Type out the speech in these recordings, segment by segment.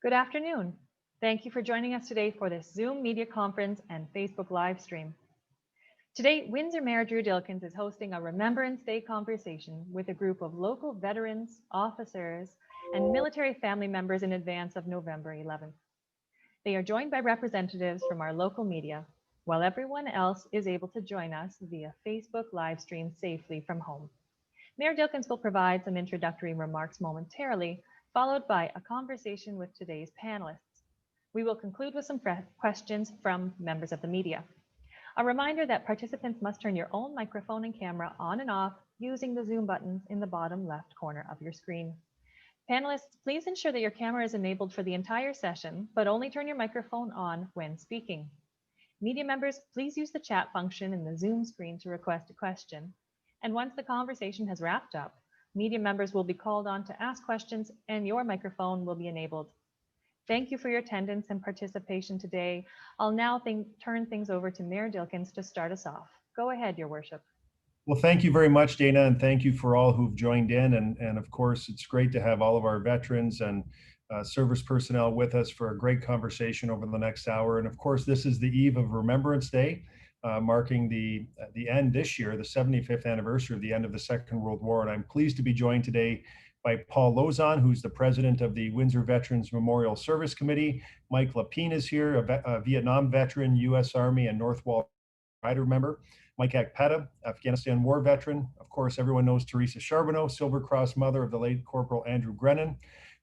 Good afternoon. Thank you for joining us today for this Zoom media conference and Facebook live stream. Today, Windsor Mayor Drew Dilkens is hosting a Remembrance Day conversation with a group of local veterans, officers, and military family members in advance of November 11th. They are joined by representatives from our local media, while everyone else is able to join us via Facebook live stream safely from home. Mayor Dilkens will provide some introductory remarks momentarily, followed by a conversation with today's panelists. We will conclude with some questions from members of the media. A reminder that participants must turn your own microphone and camera on and off using the Zoom buttons in the bottom left corner of your screen. Panelists, please ensure that your camera is enabled for the entire session, but only turn your microphone on when speaking. Media members, please use the chat function in the Zoom screen to request a question. And once the conversation has wrapped up, media members will be called on to ask questions and your microphone will be enabled. Thank you for your attendance and participation today. I'll now turn things over to Mayor Dilkens to start us off. Go ahead, Your Worship. Well, thank you very much, Dana, and thank you for all who've joined in. And of course, it's great to have all of our veterans and service personnel with us for a great conversation over the next hour. And of course, this is the eve of Remembrance Day, marking the end this year, the 75th anniversary of the end of the Second World War. And I'm pleased to be joined today by Paul Lozon, who's the president of the Windsor Veterans Memorial Service Committee. Mike Lapine is here, a Vietnam veteran, U.S. Army and North Wall Rider member. Mike Akpeta, Afghanistan war veteran. Of course, everyone knows Teresa Charbonneau, Silver Cross mother of the late Corporal Andrew Grennan.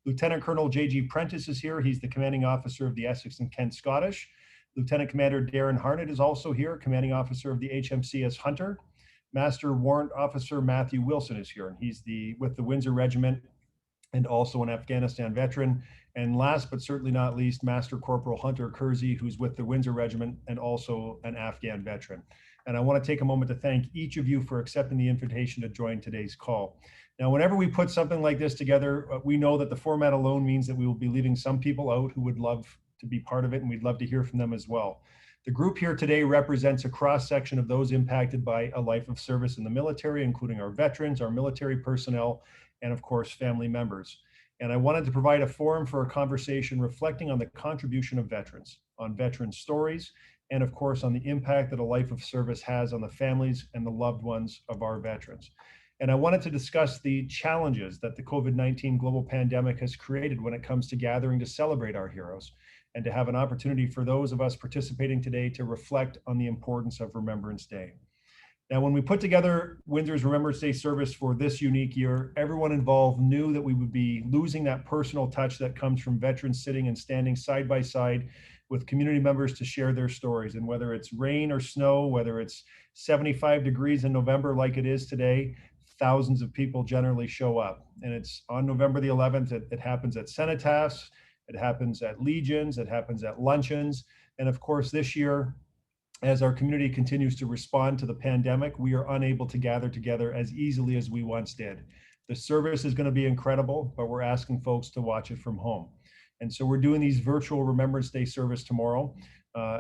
Lieutenant Colonel J.G. Prentice is here. He's the commanding officer of the Essex and Kent Scottish. Lieutenant Commander Darren Harnett is also here, commanding officer of the HMCS Hunter. Master Warrant Officer Matthew Wilson is here, and he's with the Windsor Regiment and also an Afghanistan veteran. And last but certainly not least, Master Corporal Hunter Kersey, who's with the Windsor Regiment and also an Afghan veteran. And I want to take a moment to thank each of you for accepting the invitation to join today's call. Now, whenever we put something like this together, we know that the format alone means that we will be leaving some people out who would love to be part of it, and we'd love to hear from them as well. The group here today represents a cross-section of those impacted by a life of service in the military, including our veterans, our military personnel, and of course, family members. And I wanted to provide a forum for a conversation reflecting on the contribution of veterans, on veteran stories, and of course, on the impact that a life of service has on the families and the loved ones of our veterans. And I wanted to discuss the challenges that the COVID-19 global pandemic has created when it comes to gathering to celebrate our heroes, and to have an opportunity for those of us participating today to reflect on the importance of Remembrance Day. Now, when we put together Windsor's Remembrance Day service for this unique year, everyone involved knew that we would be losing that personal touch that comes from veterans sitting and standing side by side with community members to share their stories. And whether it's rain or snow, whether it's 75 degrees in November like it is today, thousands of people generally show up. And it's on November the 11th, it happens at cenotaphs, it happens at legions, it happens at luncheons. And of course, this year, as our community continues to respond to the pandemic, we are unable to gather together as easily as we once did. The service is going to be incredible, but we're asking folks to watch it from home. And so we're doing these virtual Remembrance Day service tomorrow.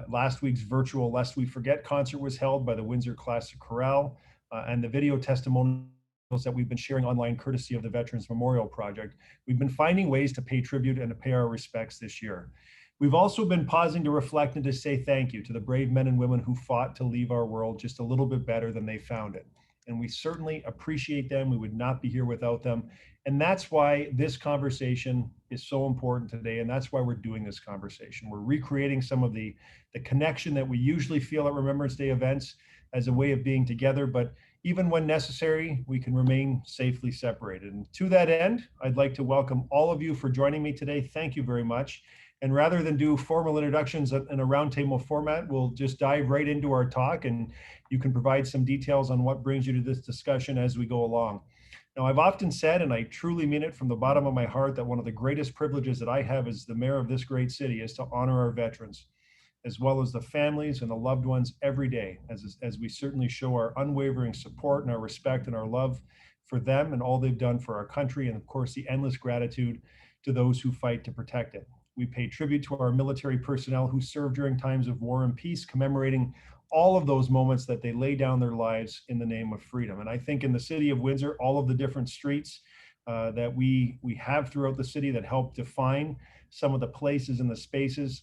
Last week's virtual Lest We Forget concert was held by the Windsor Classic Chorale, and the video testimonials that we've been sharing online courtesy of the Veterans Memorial Project. We've been finding ways to pay tribute and to pay our respects this year. We've also been pausing to reflect and to say thank you to the brave men and women who fought to leave our world just a little bit better than they found it. And we certainly appreciate them. We would not be here without them. And that's why this conversation is so important today. And that's why we're doing this conversation. We're recreating some of the connection that we usually feel at Remembrance Day events as a way of being together. But even when necessary, we can remain safely separated. And to that end, I'd like to welcome all of you for joining me today. Thank you very much. And rather than do formal introductions in a roundtable format, we'll just dive right into our talk, and you can provide some details on what brings you to this discussion as we go along. Now, I've often said, and I truly mean it from the bottom of my heart, that one of the greatest privileges that I have as the mayor of this great city is to honor our veterans, as well as the families and the loved ones every day, as we certainly show our unwavering support and our respect and our love for them and all they've done for our country, and of course, the endless gratitude to those who fight to protect it. We pay tribute to our military personnel who served during times of war and peace, commemorating all of those moments that they lay down their lives in the name of freedom. And I think in the city of Windsor, all of the different streets that we have throughout the city that help define some of the places and the spaces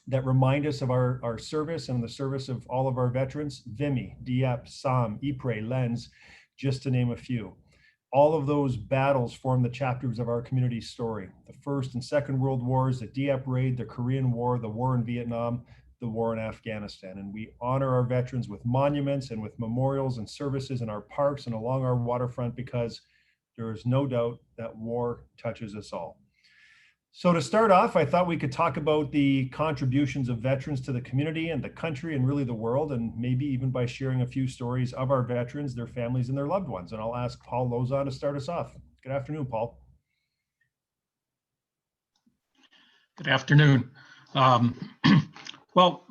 that remind us of our service and the service of all of our veterans: Vimy, Dieppe, Somme, Ypres, Lens, just to name a few. All of those battles form the chapters of our community's story. The First and Second World Wars, the Dieppe Raid, the Korean War, the war in Vietnam, the war in Afghanistan. And we honor our veterans with monuments and with memorials and services in our parks and along our waterfront, because there is no doubt that war touches us all. So to start off, I thought we could talk about the contributions of veterans to the community and the country and really the world, and maybe even by sharing a few stories of our veterans, their families, and their loved ones. And I'll ask Paul Lozon to start us off. Good afternoon, Paul. Good afternoon. Well,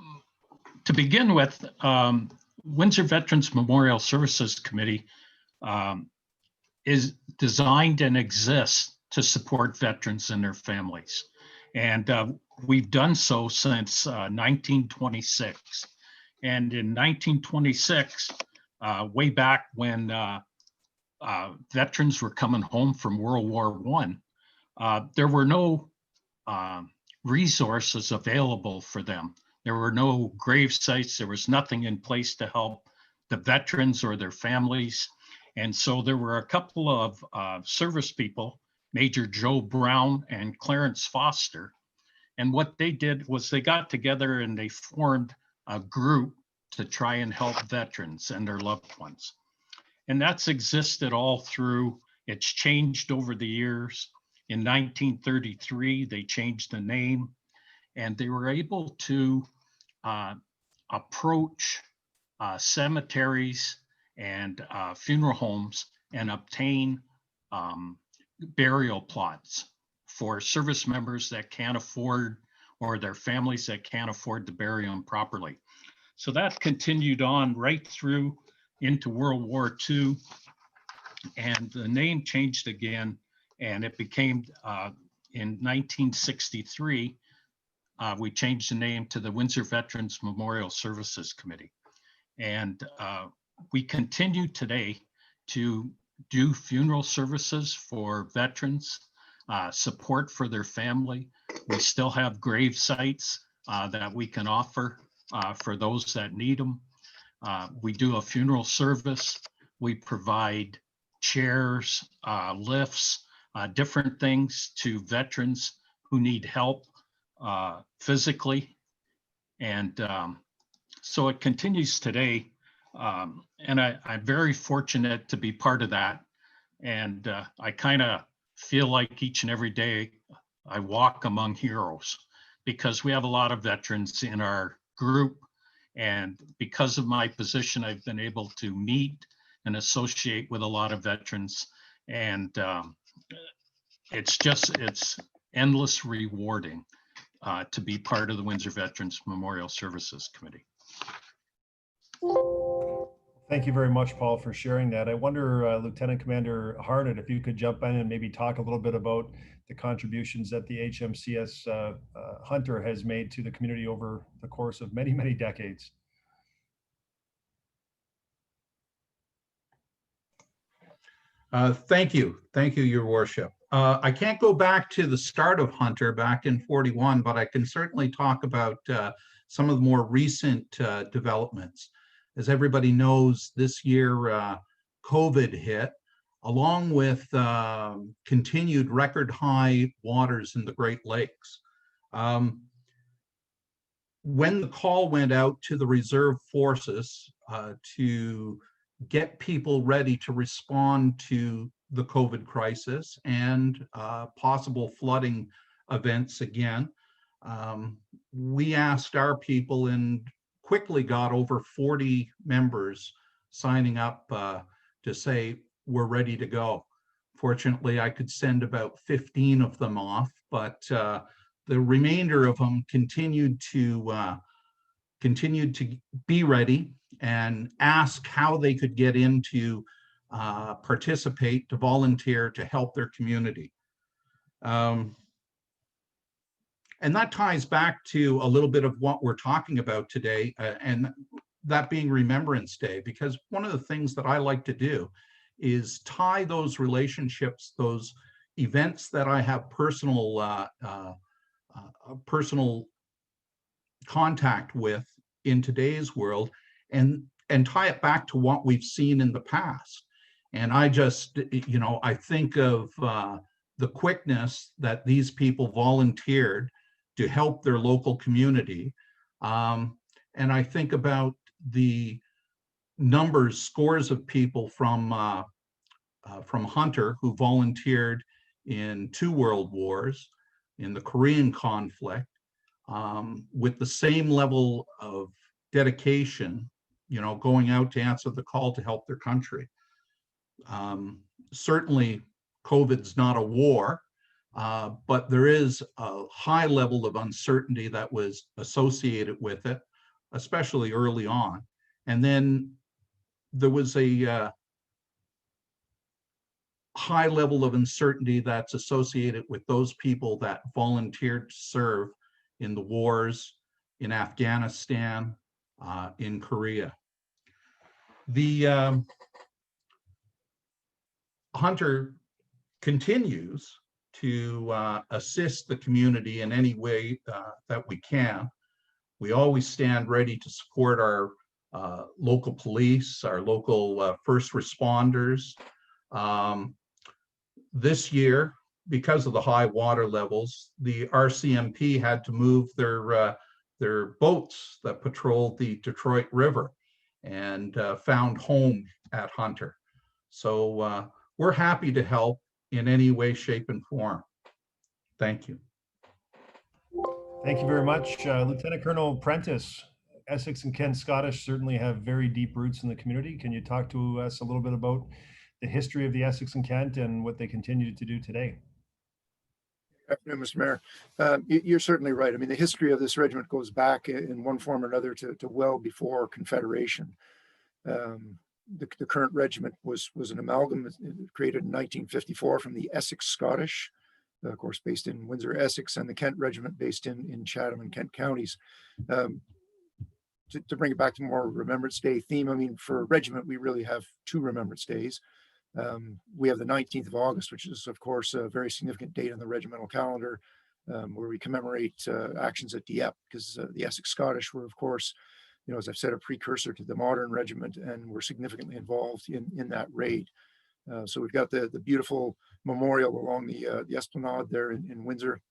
to begin with, Windsor Veterans Memorial Services Committee is designed and exists to support veterans and their families. And we've done so since 1926. And in 1926, way back when veterans were coming home from World War I, there were no resources available for them. There were no grave sites. There was nothing in place to help the veterans or their families. And so there were a couple of service people, Major Joe Brown and Clarence Foster. And what they did was they got together and they formed a group to try and help veterans and their loved ones. And that's existed all through. It's changed over the years. In 1933, they changed the name, and they were able to approach cemeteries and funeral homes and obtain burial plots for service members that can't afford, or their families that can't afford to bury them properly. So that continued on right through into World War II, and the name changed again, and it became, in 1963, we changed the name to the Windsor Veterans Memorial Services Committee. And we continue today to do funeral services for veterans, support for their family. We still have grave sites that we can offer for those that need them. We do a funeral service. We provide chairs, lifts, different things to veterans who need help physically. And so it continues today. And I'm very fortunate to be part of that. And I kind of feel like each and every day I walk among heroes, because we have a lot of veterans in our group. And because of my position, I've been able to meet and associate with a lot of veterans. And it's endless rewarding to be part of the Windsor Veterans Memorial Services Committee. Thank you very much, Paul, for sharing that. I wonder, Lieutenant Commander Harnett, if you could jump in and maybe talk a little bit about the contributions that the HMCS Hunter has made to the community over the course of many, many decades. Thank you, Your Worship. I can't go back to the start of Hunter back in '41, but I can certainly talk about some of the more recent developments. As everybody knows, this year COVID hit, along with continued record high waters in the Great Lakes. When the call went out to the reserve forces to get people ready to respond to the COVID crisis and possible flooding events again, we asked our people and quickly got over 40 members signing up to say, we're ready to go. Fortunately, I could send about 15 of them off, but the remainder of them continued to be ready and ask how they could get in to participate, to volunteer, to help their community. And that ties back to a little bit of what we're talking about today, and that being Remembrance Day, because one of the things that I like to do is tie those relationships, those events that I have personal personal contact with in today's world, and tie it back to what we've seen in the past. And I just, I think of the quickness that these people volunteered to help their local community. And I think about the numbers, scores of people from Hunter who volunteered in 2 world wars, in the Korean conflict, with the same level of dedication, going out to answer the call to help their country. Certainly, COVID's not a war, but there is a high level of uncertainty that was associated with it, especially early on. And then there was a high level of uncertainty that's associated with those people that volunteered to serve in the wars in Afghanistan, in Korea. The Hunter continues to assist the community in any way that we can. We always stand ready to support our local police, our local first responders. This year, because of the high water levels, the RCMP had to move their boats that patrolled the Detroit River and found home at Hunter. So we're happy to help in any way, shape, and form. Thank you. Thank you very much. Lieutenant Colonel Prentice, Essex and Kent Scottish certainly have very deep roots in the community. Can you talk to us a little bit about the history of the Essex and Kent and what they continue to do today? Good afternoon, Mr. Mayor. You're certainly right. I mean, the history of this regiment goes back in one form or another to well before Confederation. The current regiment was an amalgam created in 1954 from the Essex Scottish, of course, based in Windsor, Essex, and the Kent Regiment based in Chatham and Kent counties. To bring it back to more Remembrance Day theme, I mean, for a regiment, we really have 2 Remembrance Days. We have the 19th of August, which is, of course, a very significant date on the regimental calendar, where we commemorate actions at Dieppe, because the Essex Scottish were, of course, as I've said, a precursor to the modern regiment, and were significantly involved in that raid. So we've got the beautiful memorial along the Esplanade there in Windsor,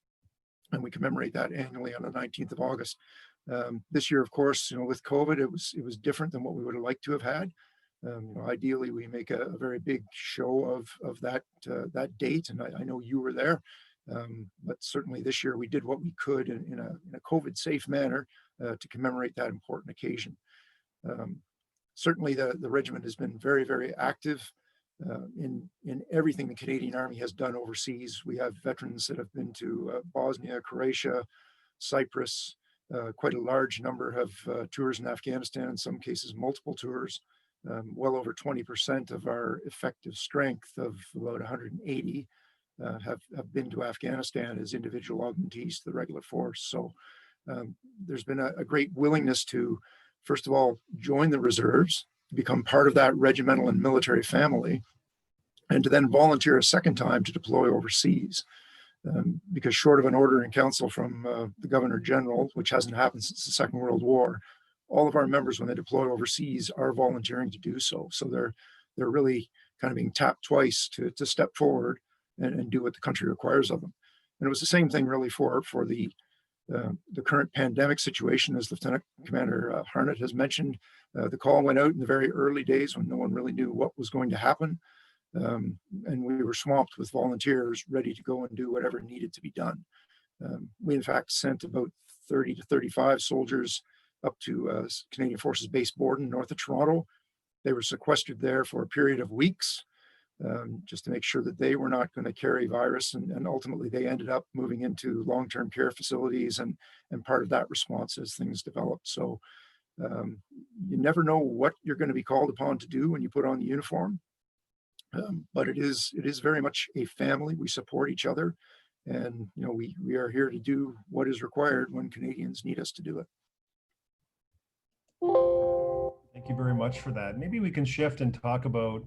and we commemorate that annually on the 19th of August. This year, of course, with COVID, it was different than what we would have liked to have had. Ideally, we make a very big show of that date, and I know you were there. But certainly this year we did what we could in a COVID-safe manner to commemorate that important occasion. Certainly the regiment has been very, very active in everything the Canadian Army has done overseas. We have veterans that have been to Bosnia, Croatia, Cyprus. Quite a large number have tours in Afghanistan, in some cases multiple tours. Well over 20% of our effective strength of about 180 have been to Afghanistan as individual augmentees to the regular force. So there's been a great willingness to, first of all, join the reserves, become part of that regimental and military family, and to then volunteer a second time to deploy overseas. Because short of an order in council from the Governor General, which hasn't happened since the Second World War, all of our members, when they deploy overseas, are volunteering to do so. So they're really kind of being tapped twice to step forward and do what the country requires of them. And it was the same thing really for the current pandemic situation, as Lieutenant Commander Harnett has mentioned. The call went out in the very early days when no one really knew what was going to happen. And we were swamped with volunteers ready to go and do whatever needed to be done. We, in fact, sent about 30 to 35 soldiers up to Canadian Forces Base Borden, north of Toronto. They were sequestered there for a period of weeks, just to make sure that they were not going to carry virus. And ultimately, they ended up moving into long-term care facilities and part of that response as things developed. So you never know what you're going to be called upon to do when you put on the uniform. But it is very much a family. We support each other, and we are here to do what is required when Canadians need us to do it. Thank you very much for that. Maybe we can shift and talk about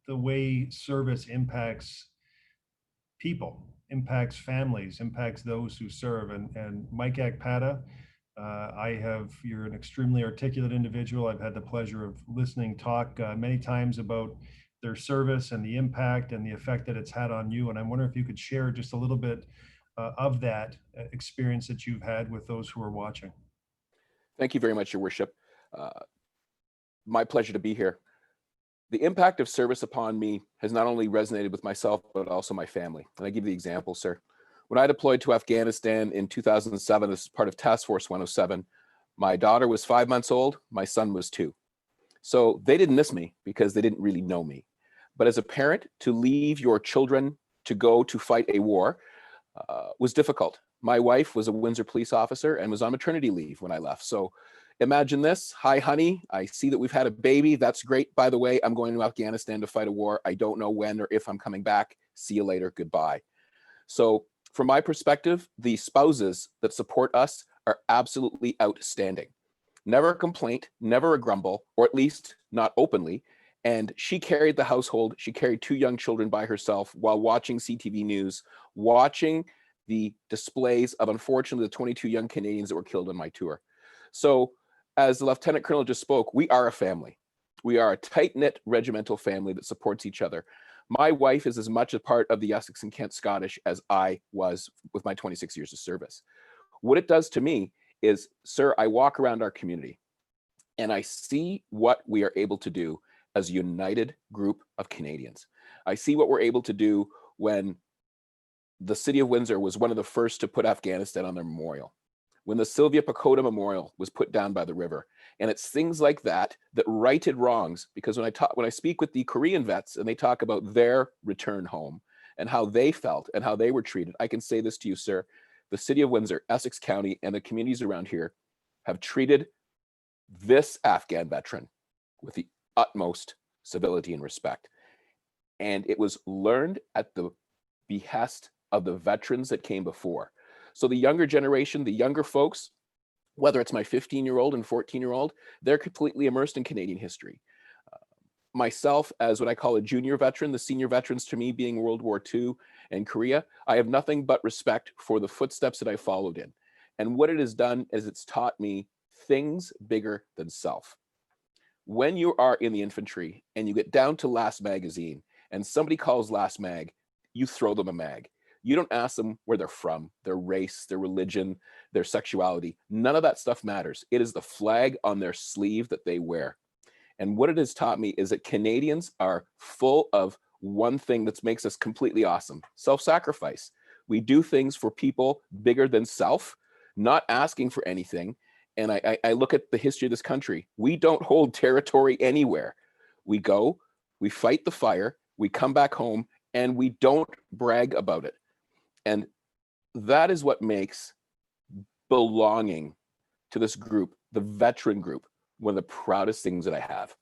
the way service impacts people impacts families, impacts those who serve. And Mike Akpata, you're an extremely articulate individual. I've had the pleasure of listening talk many times about their service and the impact and the effect that it's had on you. And I wonder if you could share just a little bit of that experience that you've had with those who are watching. Thank you very much, Your Worship. My pleasure to be here. The impact of service upon me has not only resonated with myself, but also my family. And I give you the example, sir. When I deployed to Afghanistan in 2007 as part of Task Force 107, my daughter was 5 months old, my son was 2. So they didn't miss me because they didn't really know me. But as a parent, to leave your children to go to fight a war was difficult. My wife was a Windsor police officer and was on maternity leave when I left. So imagine this. Hi, honey. I see that we've had a baby. That's great. By the way, I'm going to Afghanistan to fight a war. I don't know when or if I'm coming back. See you later. Goodbye. So from my perspective, the spouses that support us are absolutely outstanding. Never a complaint, never a grumble, or at least not openly. And she carried the household. She carried 2 young children by herself while watching CTV News, watching the displays of, unfortunately, the 22 young Canadians that were killed on my tour. So as the Lieutenant Colonel just spoke, we are a family. We are a tight-knit regimental family that supports each other. My wife is as much a part of the Essex and Kent Scottish as I was with my 26 years of service. What it does to me is, sir, I walk around our community and I see what we are able to do as a united group of Canadians. I see what we're able to do when the city of Windsor was one of the first to put Afghanistan on their memorial, when the Sylvia Pagoda Memorial was put down by the river. And it's things like that that righted wrongs, because when I speak with the Korean vets and they talk about their return home and how they felt and how they were treated, I can say this to you, sir, the city of Windsor, Essex County, and the communities around here have treated this Afghan veteran with the utmost civility and respect. And it was learned at the behest of the veterans that came before. So the younger generation, the younger folks, whether it's my 15-year-old and 14-year-old, they're completely immersed in Canadian history. Myself, as what I call a junior veteran, the senior veterans to me being World War II and Korea, I have nothing but respect for the footsteps that I followed in. And what it has done is it's taught me things bigger than self. When you are in the infantry and you get down to last magazine and somebody calls last mag, you throw them a mag. You don't ask them where they're from, their race, their religion, their sexuality. None of that stuff matters. It is the flag on their sleeve that they wear. And what it has taught me is that Canadians are full of one thing that makes us completely awesome: self-sacrifice. We do things for people bigger than self, not asking for anything. And I look at the history of this country. We don't hold territory anywhere. We go, we fight the fire, we come back home, and we don't brag about it. And that is what makes belonging to this group, the veteran group, one of the proudest things that I have.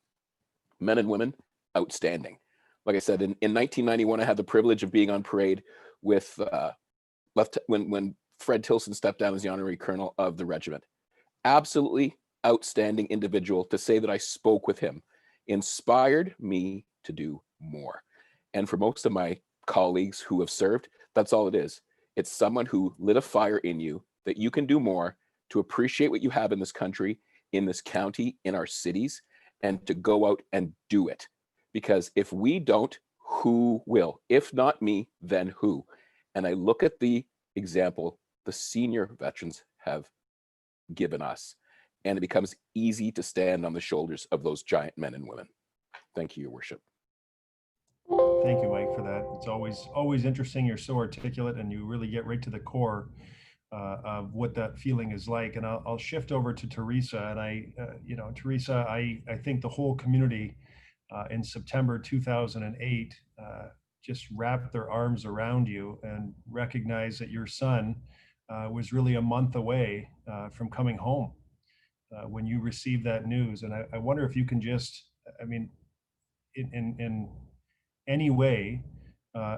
Men and women, outstanding. Like I said, in 1991, I had the privilege of being on parade with when Fred Tilson stepped down as the honorary colonel of the regiment. Absolutely outstanding individual. To say that I spoke with him inspired me to do more. And for most of my colleagues who have served, that's all it is. It's someone who lit a fire in you that you can do more to appreciate what you have in this country, in this county, in our cities, and to go out and do it. Because if we don't, who will? If not me, then who? And I look at the example the senior veterans have given us, and it becomes easy to stand on the shoulders of those giant men and women. Thank you, Your Worship. Thank you, Mike, for that. It's always interesting. You're so articulate, and you really get right to the core of what that feeling is like. And I'll shift over to Teresa. And Teresa, I think the whole community in September 2008 just wrapped their arms around you and recognized that your son was really a month away from coming home when you received that news. And I wonder if you can just, I mean, in any way,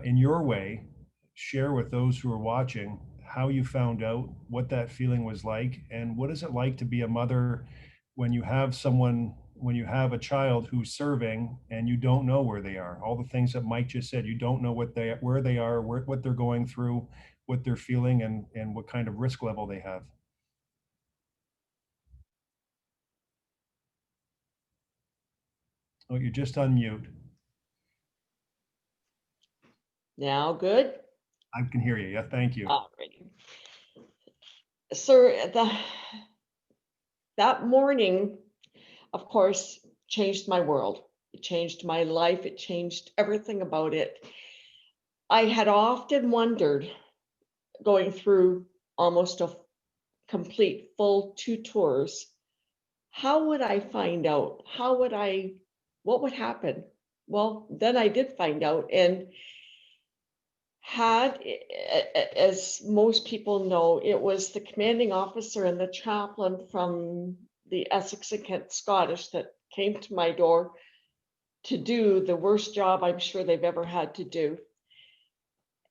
in your way, share with those who are watching how you found out, what that feeling was like, and what is it like to be a mother when you have someone when you have a child who's serving and you don't know where they are, all the things that Mike just said, you don't know where they are, what they're going through, what they're feeling, and what kind of risk level they have. Oh, you're just on mute. Now good? I can hear you. Yeah, thank you. Alrighty. Sir, that morning, of course, changed my world. It changed my life. It changed everything about it. I had often wondered, going through almost a complete full 2 tours, how would I find out? What would happen? Well, then I did find out, and as most people know, it was the commanding officer and the chaplain from the Essex and Kent Scottish that came to my door to do the worst job I'm sure they've ever had to do.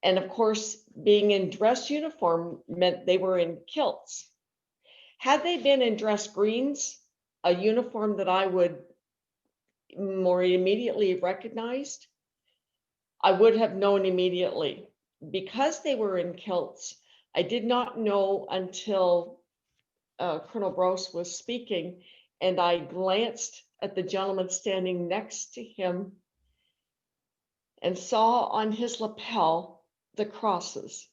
And of course, being in dress uniform meant they were in kilts. Had they been in dress greens, a uniform that I would more immediately recognized, I would have known immediately. Because they were in kilts, I did not know until Colonel Brose was speaking, and I glanced at the gentleman standing next to him and saw on his lapel the crosses.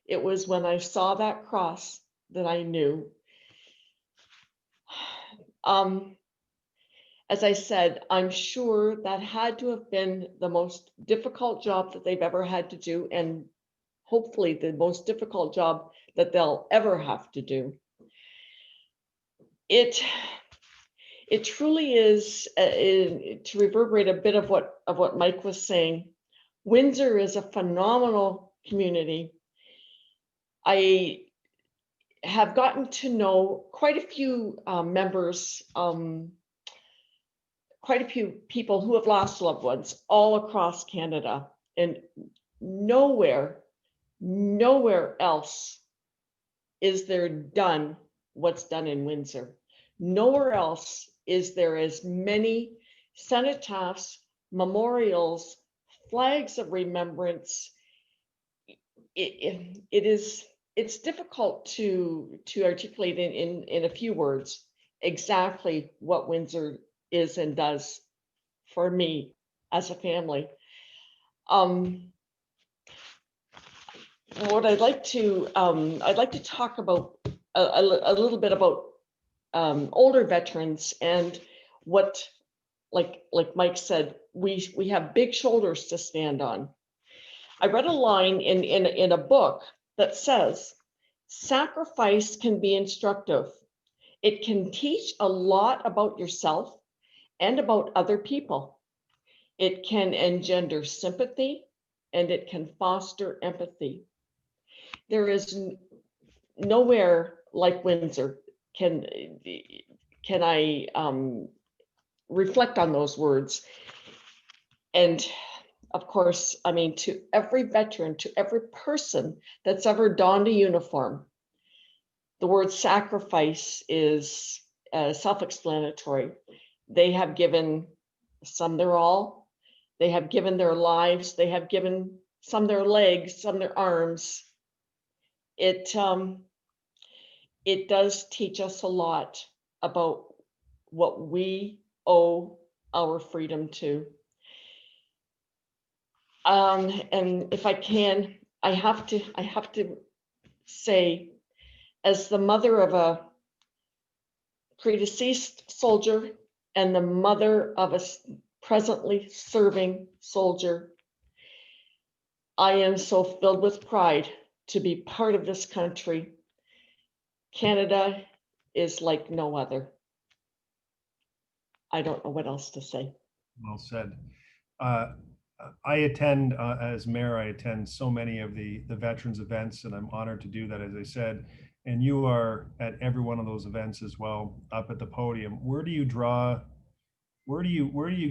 It was when I saw that cross that I knew. As I said, I'm sure that had to have been the most difficult job that they've ever had to do, and hopefully the most difficult job that they'll ever have to do. It truly is, to reverberate a bit of what Mike was saying, Windsor is a phenomenal community. I have gotten to know quite a few members, quite a few people who have lost loved ones all across Canada, and nowhere else is there done what's done in Windsor. Nowhere else is there as many cenotaphs, memorials, flags of remembrance. It's difficult to articulate in a few words exactly what Windsor is and does for me as a family. What I'd like to talk about a little bit about older veterans and what, like Mike said, we have big shoulders to stand on. I read a line in a book that says, sacrifice can be instructive. It can teach a lot about yourself and about other people. It can engender sympathy and it can foster empathy. There is nowhere like Windsor can I reflect on those words. And of course, I mean, to every veteran, to every person that's ever donned a uniform, the word sacrifice is self-explanatory. They have given some their all, they have given their lives, they have given some their legs, some their arms. It does teach us a lot about what we owe our freedom to. And if I can, I have to say, as the mother of a predeceased soldier and the mother of a presently serving soldier, I am so filled with pride to be part of this country. Canada is like no other. I don't know what else to say. Well said. I attend, as mayor, I attend so many of the veterans events, and I'm honored to do that, as I said. And you are at every one of those events as well, up at the podium. Where do you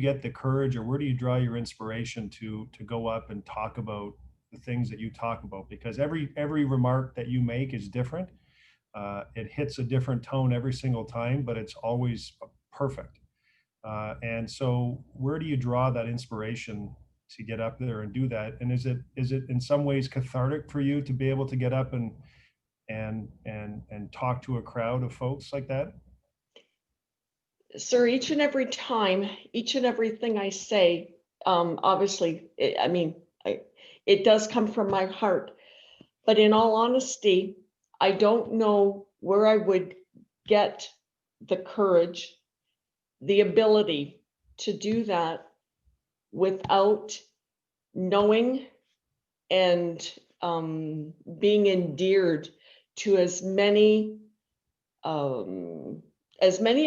get the courage, or where do you draw your inspiration to go up and talk about the things that you talk about? Because every remark that you make is different. It hits a different tone every single time, but it's always perfect. And so where do you draw that inspiration to get up there and do that? And is it in some ways cathartic for you to be able to get up and talk to a crowd of folks like that? Sir, each and every time, each and everything I say, obviously, it does come from my heart. But in all honesty, I don't know where I would get the courage, the ability to do that without knowing and being endeared to as many of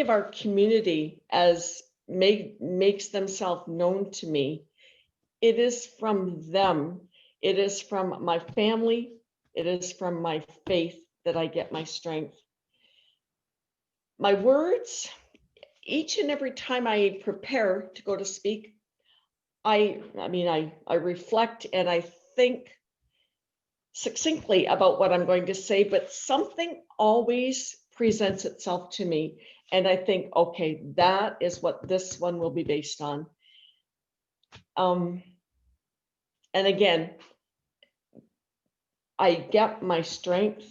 our community as makes themselves known to me. It is from them. It is from my family. It is from my faith that I get my strength. My words, each and every time I prepare to go to speak, I reflect and I think succinctly about what I'm going to say, but something always presents itself to me. And I think, okay, that is what this one will be based on. And again, I get my strength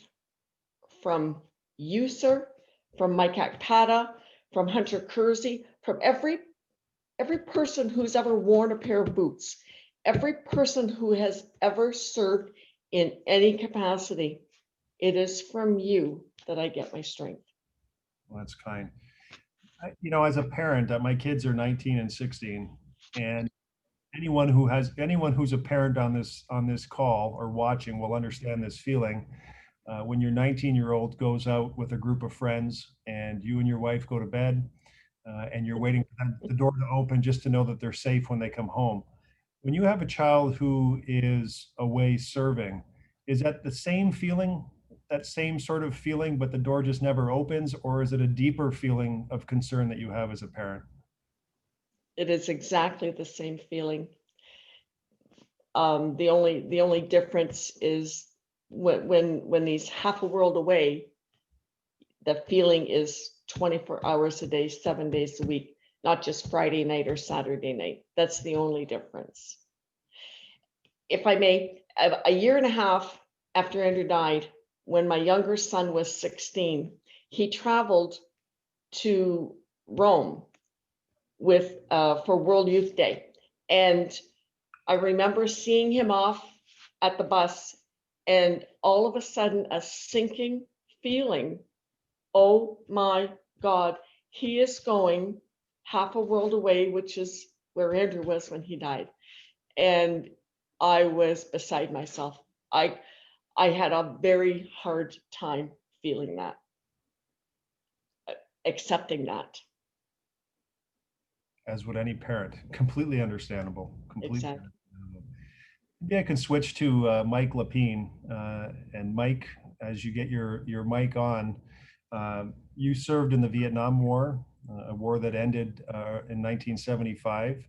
from you, sir, from Mike Akpata, from Hunter Kersey, from every person who's ever worn a pair of boots, every person who has ever served in any capacity. It is from you that I get my strength. Well, that's kind. As a parent, my kids are 19 and 16, and anyone who's a parent on this call or watching will understand this feeling. When your 19-year-old goes out with a group of friends and you and your wife go to bed, and you're waiting for the door to open just to know that they're safe when they come home. When you have a child who is away serving, is that the same feeling, that same sort of feeling, but the door just never opens, or is it a deeper feeling of concern that you have as a parent? It is exactly the same feeling. The only difference is when he's half a world away, the feeling is 24 hours a day, 7 days a week, not just Friday night or Saturday night. That's the only difference. If I may, a year and a half after Andrew died, when my younger son was 16, he traveled to Rome for World Youth Day. And I remember seeing him off at the bus, and all of a sudden a sinking feeling. Oh my God, he is going half a world away, which is where Andrew was when he died. And I was beside myself. I had a very hard time feeling that, accepting that. As would any parent. Completely understandable. Completely Exactly. understandable. Maybe I can switch to Mike Lapine. And Mike, as you get your mic on, you served in the Vietnam War, a war that ended in 1975.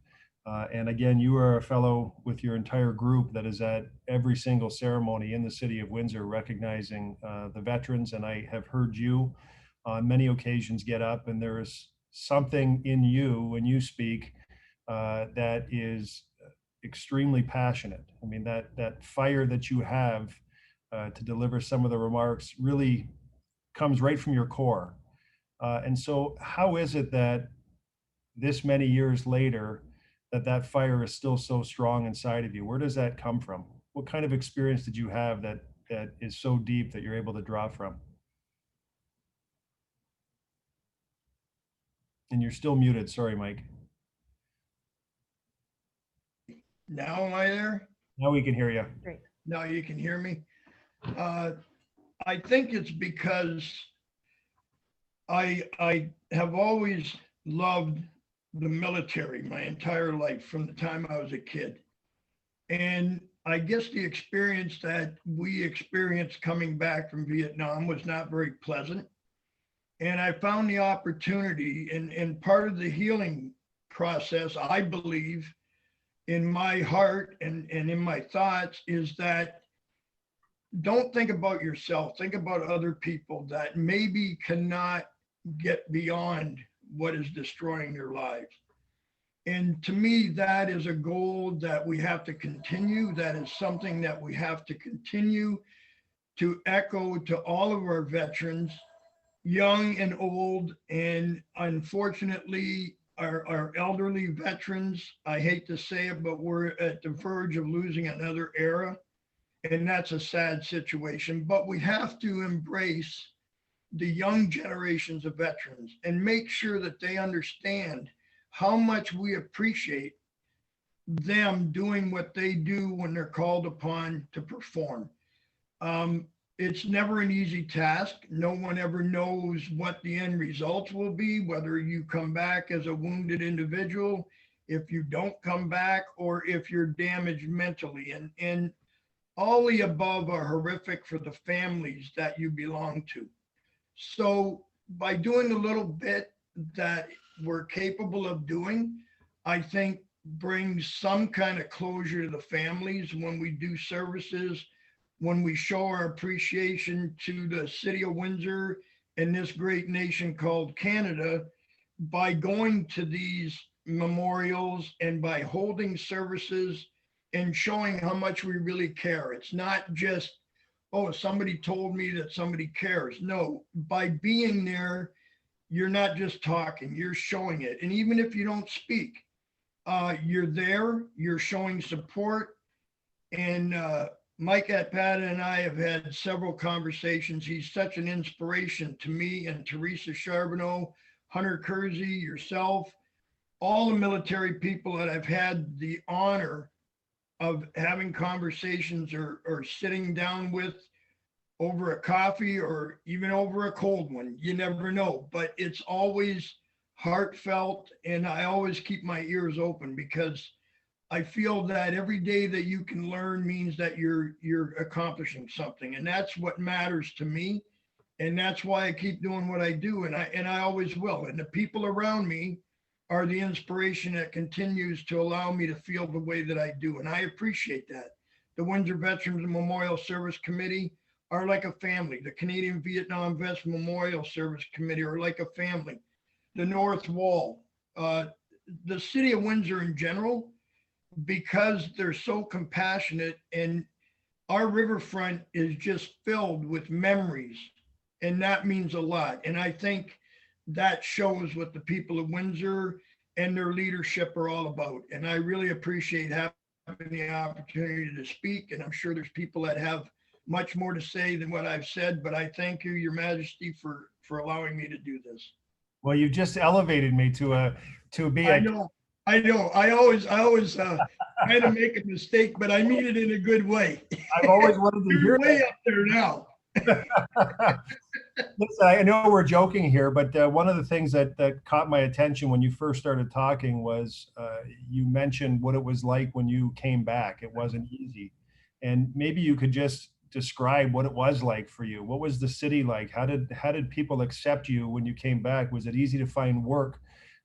And again, you are a fellow with your entire group that is at every single ceremony in the city of Windsor recognizing the veterans. And I have heard you on many occasions get up, and there is something in you when you speak that is extremely passionate. I mean, that fire that you have to deliver some of the remarks really comes right from your core. And so how is it that this many years later, that fire is still so strong inside of you? Where does that come from? What kind of experience did you have that is so deep that you're able to draw from? And you're still muted. Sorry, Mike. Now am I there? Now we can hear you. Great. Now you can hear me. I think it's because I have always loved the military my entire life from the time I was a kid. And I guess the experience that we experienced coming back from Vietnam was not very pleasant. And I found the opportunity, and part of the healing process, I believe, in my heart and in my thoughts, is that don't think about yourself, think about other people that maybe cannot get beyond what is destroying their lives. And to me, that is a goal that we have to continue. That is something that we have to continue to echo to all of our veterans, young and old, and unfortunately, our elderly veterans, I hate to say it, but we're at the verge of losing another era. And that's a sad situation, but we have to embrace the young generations of veterans and make sure that they understand how much we appreciate them doing what they do when they're called upon to perform. It's never an easy task. No one ever knows what the end results will be, whether you come back as a wounded individual, if you don't come back, or if you're damaged mentally. And all the above are horrific for the families that you belong to. So by doing a little bit that we're capable of doing, I think brings some kind of closure to the families when we do services, when we show our appreciation to the city of Windsor and this great nation called Canada by going to these memorials and by holding services and showing how much we really care. It's not just, oh, somebody told me that somebody cares. No, by being there, you're not just talking, you're showing it. And even if you don't speak, you're there, you're showing support. And Mike Atpata and I have had several conversations. He's such an inspiration to me and Teresa Charbonneau, Hunter Kersey, yourself, all the military people that I've had the honor of having conversations or sitting down with over a coffee or even over a cold one. You never know, but it's always heartfelt, and I always keep my ears open because I feel that every day that you can learn means that you're accomplishing something, and that's what matters to me, and that's why I keep doing what I do, and I always will. And the people around me are the inspiration that continues to allow me to feel the way that I do, and I appreciate that. The Windsor Veterans Memorial Service Committee are like a family. The Canadian Vietnam Vets Memorial Service Committee are like a family. The North Wall, the city of Windsor in general, because they're so compassionate, and our riverfront is just filled with memories, and that means a lot. And I think that shows what the people of Windsor and their leadership are all about. And I really appreciate having the opportunity to speak. And I'm sure there's people that have much more to say than what I've said, but I thank you, Your Majesty, for allowing me to do this. Well, you've just elevated me to be I know. I always kind of make a mistake, but I mean it in a good way. I've always wanted to hear You're way that. up there now. Listen, I know we're joking here, but one of the things that caught my attention when you first started talking was you mentioned what it was like when you came back. It wasn't easy. And maybe you could just describe what it was like for you. What was the city like? How did people accept you when you came back? Was it easy to find work?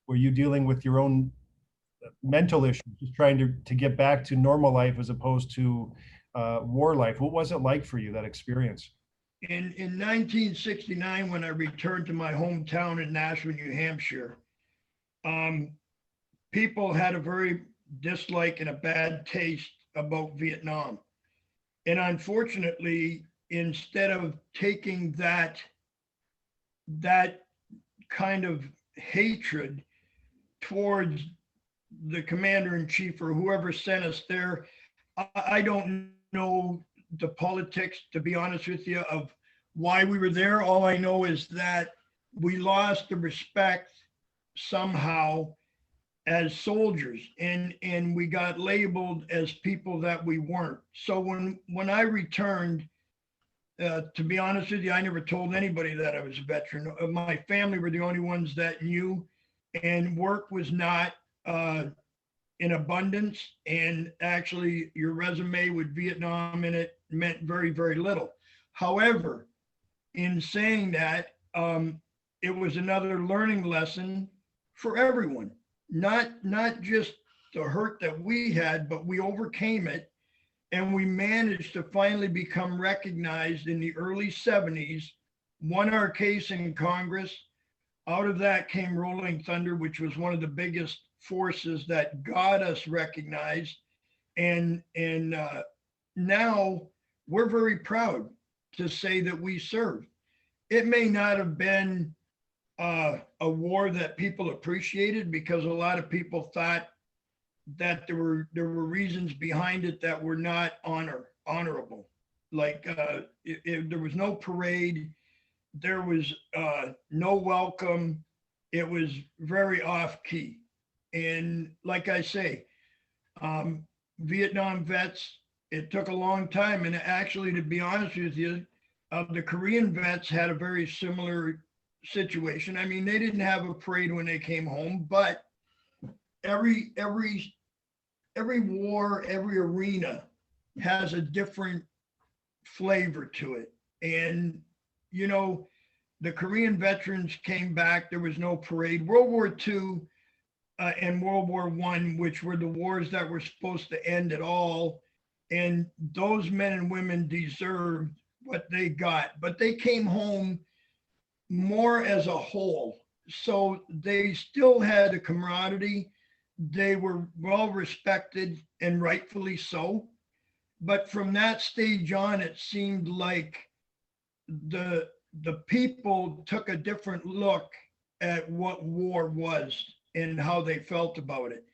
Were you dealing with your own mental issues, just trying to get back to normal life as opposed to war life? What was it like for you, that experience? In 1969, when I returned to my hometown in Nashua, New Hampshire, people had a very dislike and a bad taste about Vietnam. And unfortunately, instead of taking that kind of hatred towards the commander-in-chief or whoever sent us there, I don't know the politics, to be honest with you, of why we were there. All I know is that we lost the respect somehow as soldiers, and we got labeled as people that we weren't. So when I returned, to be honest with you, I never told anybody that I was a veteran. My family were the only ones that knew, and work was not in abundance. And actually, your resume with Vietnam in it meant very, very little. However, in saying that, it was another learning lesson for everyone. Not just the hurt that we had, but we overcame it, and we managed to finally become recognized in the early 70s, won our case in Congress. out of that came Rolling Thunder, which was one of the biggest forces that got us recognized. And now we're very proud to say that we served. It may not have been a war that people appreciated, because a lot of people thought that there were reasons behind it that were not honorable. Like there was no parade, there was no welcome. It was very off key. And like I say, Vietnam vets, it took a long time. And actually, to be honest with you, the Korean vets had a very similar situation. I mean, they didn't have a parade when they came home, but every war, every arena has a different flavor to it. And, you know, the Korean veterans came back, there was no parade. World War II and World War I, which were the wars that were supposed to end at all. And those men and women deserved what they got, but they came home more as a whole. So they still had a camaraderie. They were well respected, and rightfully so. But from that stage on, it seemed like the people took a different look at what war was and how they felt about it.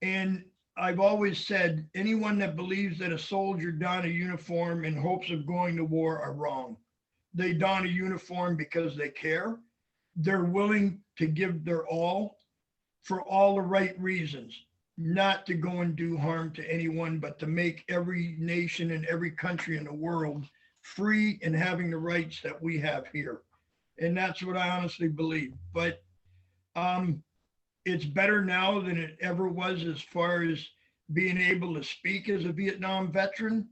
And I've always said, anyone that believes that a soldier donned a uniform in hopes of going to war are wrong. They don a uniform because they care. They're willing to give their all for all the right reasons, not to go and do harm to anyone, but to make every nation and every country in the world free and having the rights that we have here. And that's what I honestly believe. But it's better now than it ever was, as far as being able to speak as a Vietnam veteran.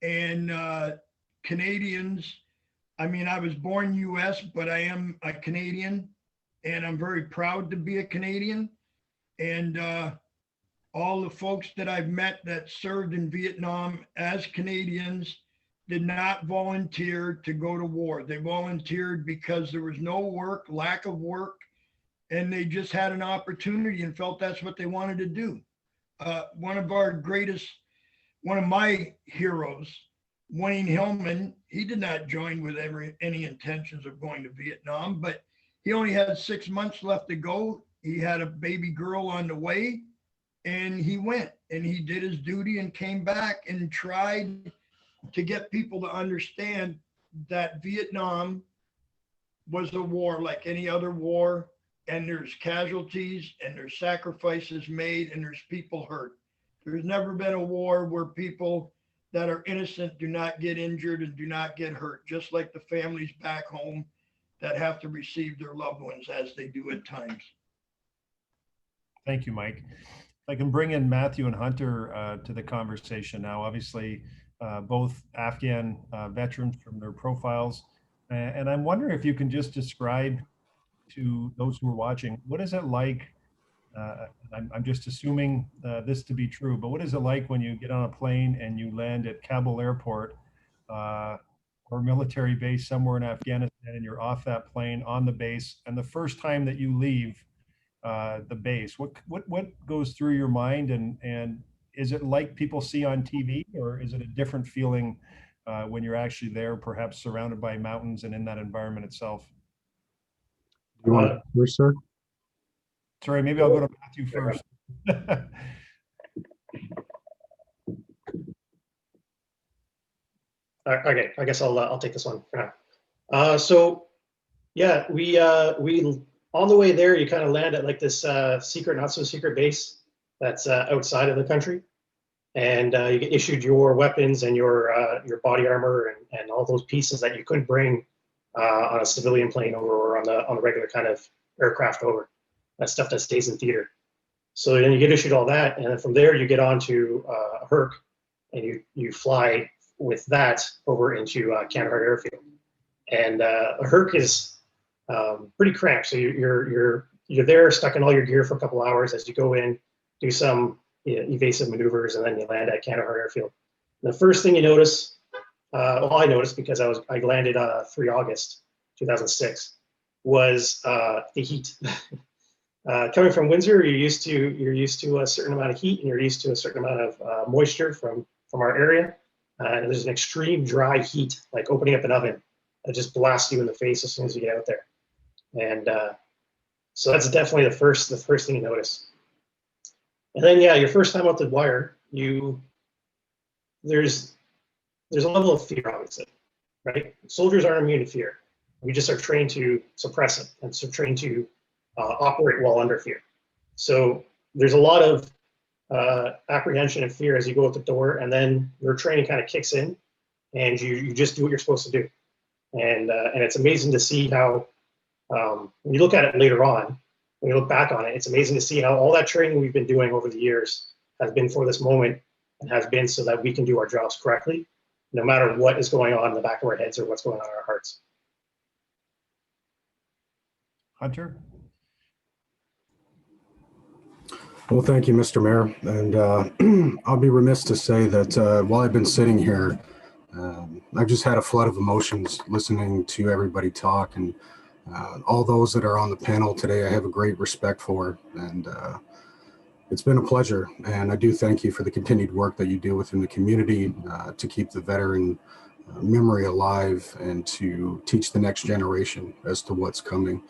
And Canadians, I mean, I was born US, but I am a Canadian, and I'm very proud to be a Canadian. And all the folks that I've met that served in Vietnam as Canadians did not volunteer to go to war. They volunteered because there was no work, lack of work, and they just had an opportunity and felt that's what they wanted to do. One of my heroes, Wayne Hellman, he did not join with any intentions of going to Vietnam, but he only had 6 months left to go. He had a baby girl on the way, and he went and he did his duty and came back and tried to get people to understand that Vietnam was a war like any other war, and there's casualties and there's sacrifices made and there's people hurt. There's never been a war where people that are innocent do not get injured and do not get hurt, just like the families back home that have to receive their loved ones as they do at times. Thank you, Mike. I can bring in Matthew and Hunter to the conversation now. Obviously, both Afghan veterans from their profiles. And I'm wondering if you can just describe to those who are watching, what is it like? I'm just assuming this to be true, but what is it like when you get on a plane and you land at Kabul airport or military base somewhere in Afghanistan, and you're off that plane on the base, and the first time that you leave the base, what goes through your mind, and is it like people see on TV, or is it a different feeling when you're actually there, perhaps surrounded by mountains and in that environment itself? You want to first, sir? Sorry, maybe I'll go to Matthew first. Okay, I guess I'll take this one for now. So yeah, we on the way there, you kind of land at like this secret, not so secret base that's outside of the country, and you get issued your weapons and your body armor and all those pieces that you couldn't bring on a civilian plane over, or on the regular kind of aircraft over. That stuff that stays in theater. So then you get issued all that, and then from there you get onto a Herc, and you fly with that over into Kandahar Airfield. And a Herc is pretty cramped. So you're there stuck in all your gear for a couple hours as you go in, do some evasive maneuvers, and then you land at Kandahar Airfield. And the first thing you notice, well, I noticed because I landed 3 August 2006. was the heat. Coming from Windsor, you're used to a certain amount of heat, and you're used to a certain amount of moisture from our area. And there's an extreme dry heat, like opening up an oven, that just blasts you in the face as soon as you get out there. And so that's definitely the first thing you notice. And then yeah, your first time out the wire, there's a level of fear, obviously, right? Soldiers aren't immune to fear. We just are trained to suppress it, and so trained to operate while under fear. So there's a lot of apprehension and fear as you go out the door, and then your training kind of kicks in, and you just do what you're supposed to do. And it's amazing to see how, when you look at it later on, when you look back on it, it's amazing to see how all that training we've been doing over the years has been for this moment, and has been so that we can do our jobs correctly, no matter what is going on in the back of our heads or what's going on in our hearts. Hunter? Well, thank you, Mr. Mayor. And I'll be remiss to say that while I've been sitting here, I've just had a flood of emotions listening to everybody talk, and all those that are on the panel today, I have a great respect for, and it's been a pleasure. And I do thank you for the continued work that you do within the community to keep the veteran memory alive and to teach the next generation as to what's coming.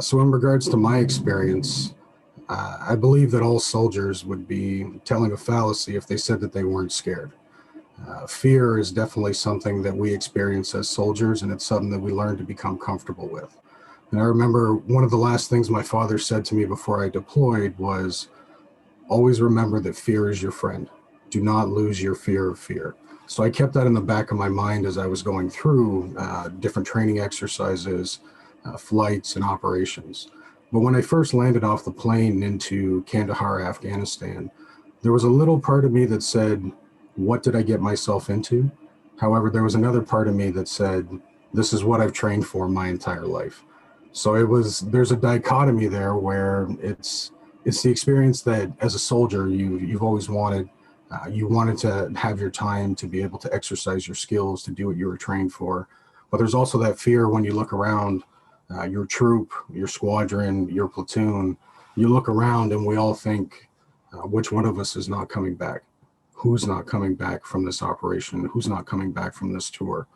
So in regards to my experience, I believe that all soldiers would be telling a fallacy if they said that they weren't scared. Fear is definitely something that we experience as soldiers, and it's something that we learn to become comfortable with. And I remember one of the last things my father said to me before I deployed was, always remember that fear is your friend. Do not lose your fear of fear. So I kept that in the back of my mind as I was going through different training exercises, flights, and operations. But when I first landed off the plane into Kandahar, Afghanistan, there was a little part of me that said, what did I get myself into? However, there was another part of me that said, this is what I've trained for my entire life. So there's a dichotomy there where it's the experience that as a soldier, you've always wanted. You wanted to have your time to be able to exercise your skills, to do what you were trained for. But there's also that fear when you look around your troop, your squadron, your platoon, you look around and we all think, which one of us is not coming back? Who's not coming back from this operation? Who's not coming back from this tour?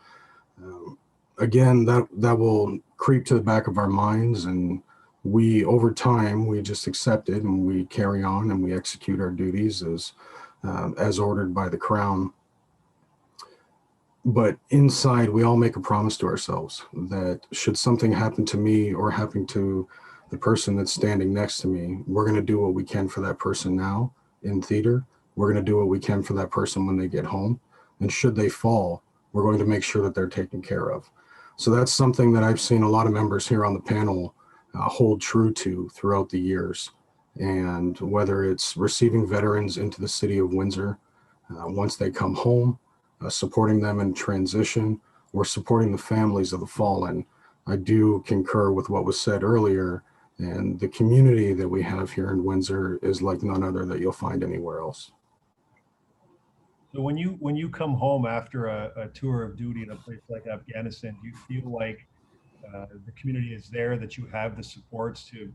Again, that will creep to the back of our minds, and we, over time, we just accept it and we carry on and we execute our duties as ordered by the Crown. But inside, we all make a promise to ourselves that should something happen to me or happen to the person that's standing next to me, we're going to do what we can for that person now in theater. We're going to do what we can for that person when they get home. And should they fall, we're going to make sure that they're taken care of. So that's something that I've seen a lot of members here on the panel hold true to throughout the years. And whether it's receiving veterans into the city of Windsor once they come home, supporting them in transition, or supporting the families of the fallen, I do concur with what was said earlier. And the community that we have here in Windsor is like none other that you'll find anywhere else. So when you come home after a tour of duty in a place like Afghanistan, do you feel like the community is there, that you have the supports to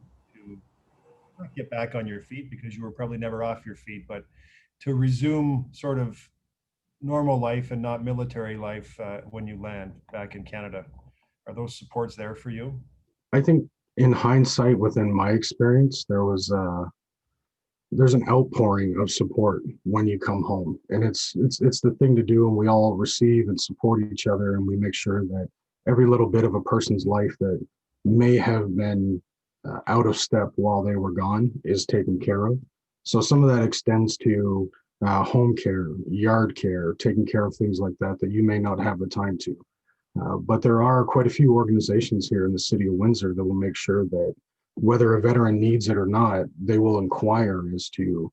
not get back on your feet, because you were probably never off your feet, but to resume sort of normal life and not military life when you land back in Canada? Are those supports there for you? I think in hindsight, within my experience, there's an outpouring of support when you come home, and it's the thing to do, and we all receive and support each other, and we make sure that every little bit of a person's life that may have been out of step while they were gone is taken care of. So some of that extends to home care, yard care, taking care of things like that you may not have the time to. But there are quite a few organizations here in the city of Windsor that will make sure that whether a veteran needs it or not, they will inquire as to,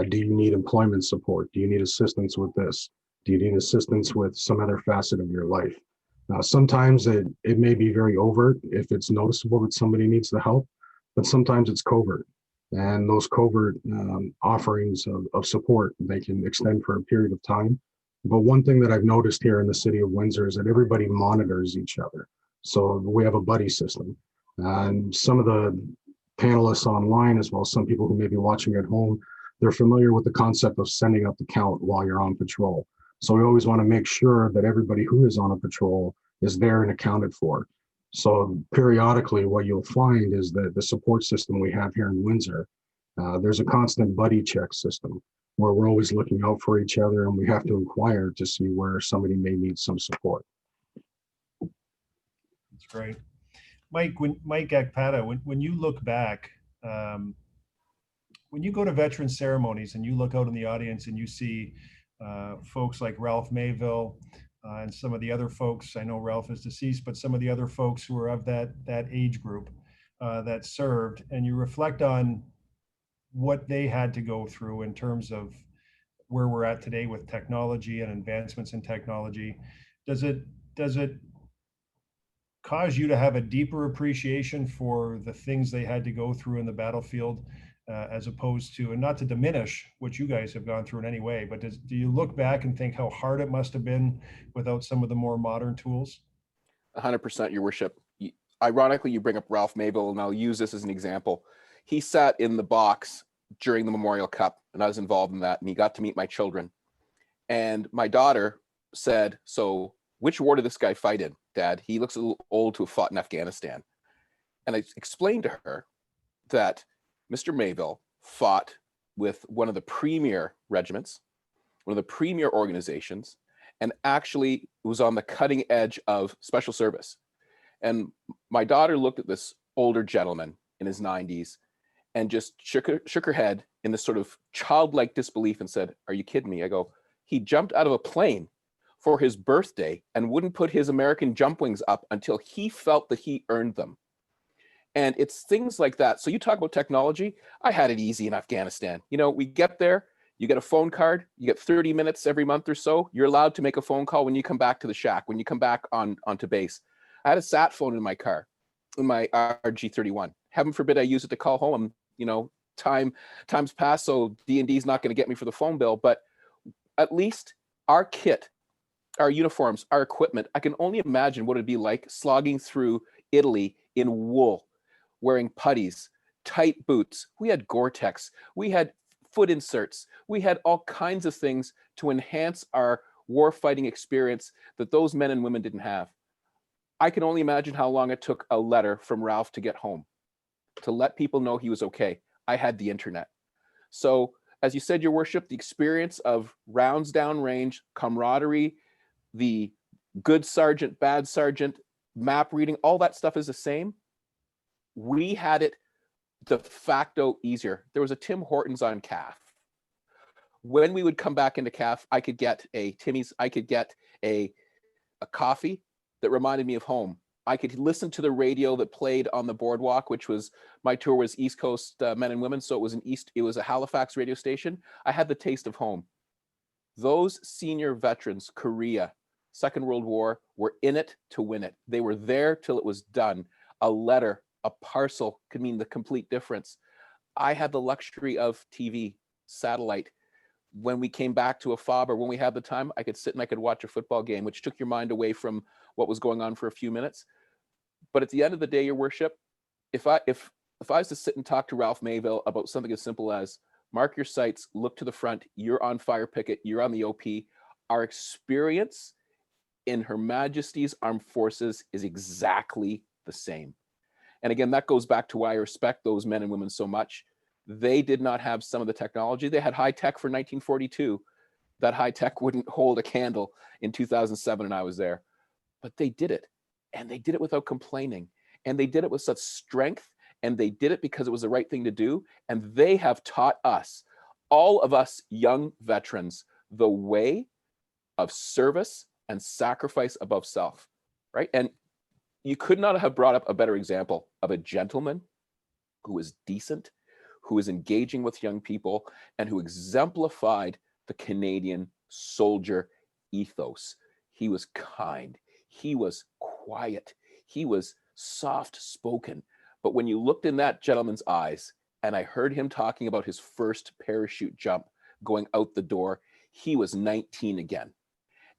do you need employment support? Do you need assistance with this? Do you need assistance with some other facet of your life? Sometimes it may be very overt if it's noticeable that somebody needs the help, but sometimes it's covert. And those covert offerings of support, they can extend for a period of time. But one thing that I've noticed here in the city of Windsor is that everybody monitors each other. So we have a buddy system. And some of the panelists online, as well as some people who may be watching at home, they're familiar with the concept of sending up the count while you're on patrol. So we always want to make sure that everybody who is on a patrol is there and accounted for. So periodically, what you'll find is that the support system we have here in Windsor, there's a constant buddy check system where we're always looking out for each other, and we have to inquire to see where somebody may need some support. That's great. Mike Akpata, when you look back, when you go to veteran ceremonies and you look out in the audience and you see folks like Ralph Mayville and some of the other folks, I know Ralph is deceased, but some of the other folks who are of that age group that served, and you reflect on what they had to go through in terms of where we're at today with technology and advancements in technology, does it cause you to have a deeper appreciation for the things they had to go through in the battlefield, as opposed to, and not to diminish what you guys have gone through in any way, but do you look back and think how hard it must have been without some of the more modern tools? 100%, Your Worship. Ironically, you bring up Ralph Mabel, and I'll use this as an example. He sat in the box during the Memorial Cup, and I was involved in that, and he got to meet my children. And my daughter said, "So which war did this guy fight in, Dad? He looks a little old to have fought in Afghanistan." And I explained to her that Mr. Mayville fought with one of the premier regiments, one of the premier organizations, and actually was on the cutting edge of special service. And my daughter looked at this older gentleman in his 90s and just shook her head in this sort of childlike disbelief and said, "Are you kidding me?" I go, "He jumped out of a plane for his birthday and wouldn't put his American jump wings up until he felt that he earned them." And it's things like that. So you talk about technology. I had it easy in Afghanistan. You know, we get there, you get a phone card, you get 30 minutes every month or so. You're allowed to make a phone call when you come back to the shack, when you come back onto base. I had a sat phone in my car, in my RG31. Heaven forbid I use it to call home. You know, time's passed, so D&D is not going to get me for the phone bill. But at least our kit, our uniforms, our equipment, I can only imagine what it'd be like slogging through Italy in wool, wearing puttees, tight boots. We had Gore-Tex, we had foot inserts, we had all kinds of things to enhance our warfighting experience that those men and women didn't have. I can only imagine how long it took a letter from Ralph to get home, to let people know he was okay. I had the internet. So, as you said, Your Worship, the experience of rounds down range, camaraderie, the good sergeant, bad sergeant, map reading, all that stuff is the same. We had it de facto easier. There was a Tim Hortons on CAF. When we would come back into CAF, I could get a Timmy's, I could get a coffee that reminded me of home. I could listen to the radio that played on the boardwalk, which was, my tour was East Coast men and women. So it was a Halifax radio station. I had the taste of home. Those senior veterans, Korea, Second World War, were in it to win it. They were there till it was done. A letter, a parcel could mean the complete difference. I had the luxury of TV, satellite. When we came back to a fob, or when we had the time, I could sit and I could watch a football game, which took your mind away from what was going on for a few minutes. But at the end of the day, Your Worship, if I was to sit and talk to Ralph Mayville about something as simple as mark your sights, look to the front, you're on fire picket, you're on the OP, our experience in Her Majesty's Armed Forces is exactly the same. And again, that goes back to why I respect those men and women so much. They did not have some of the technology. They had high tech for 1942. That high tech wouldn't hold a candle in 2007, and I was there. But they did it, and they did it without complaining, and they did it with such strength, and they did it because it was the right thing to do. And they have taught us, all of us young veterans, the way of service and sacrifice above self, right? And you could not have brought up a better example of a gentleman who was decent, who was engaging with young people, and who exemplified the Canadian soldier ethos. He was kind, he was quiet, he was soft-spoken. But when you looked in that gentleman's eyes, and I heard him talking about his first parachute jump going out the door, he was 19 again.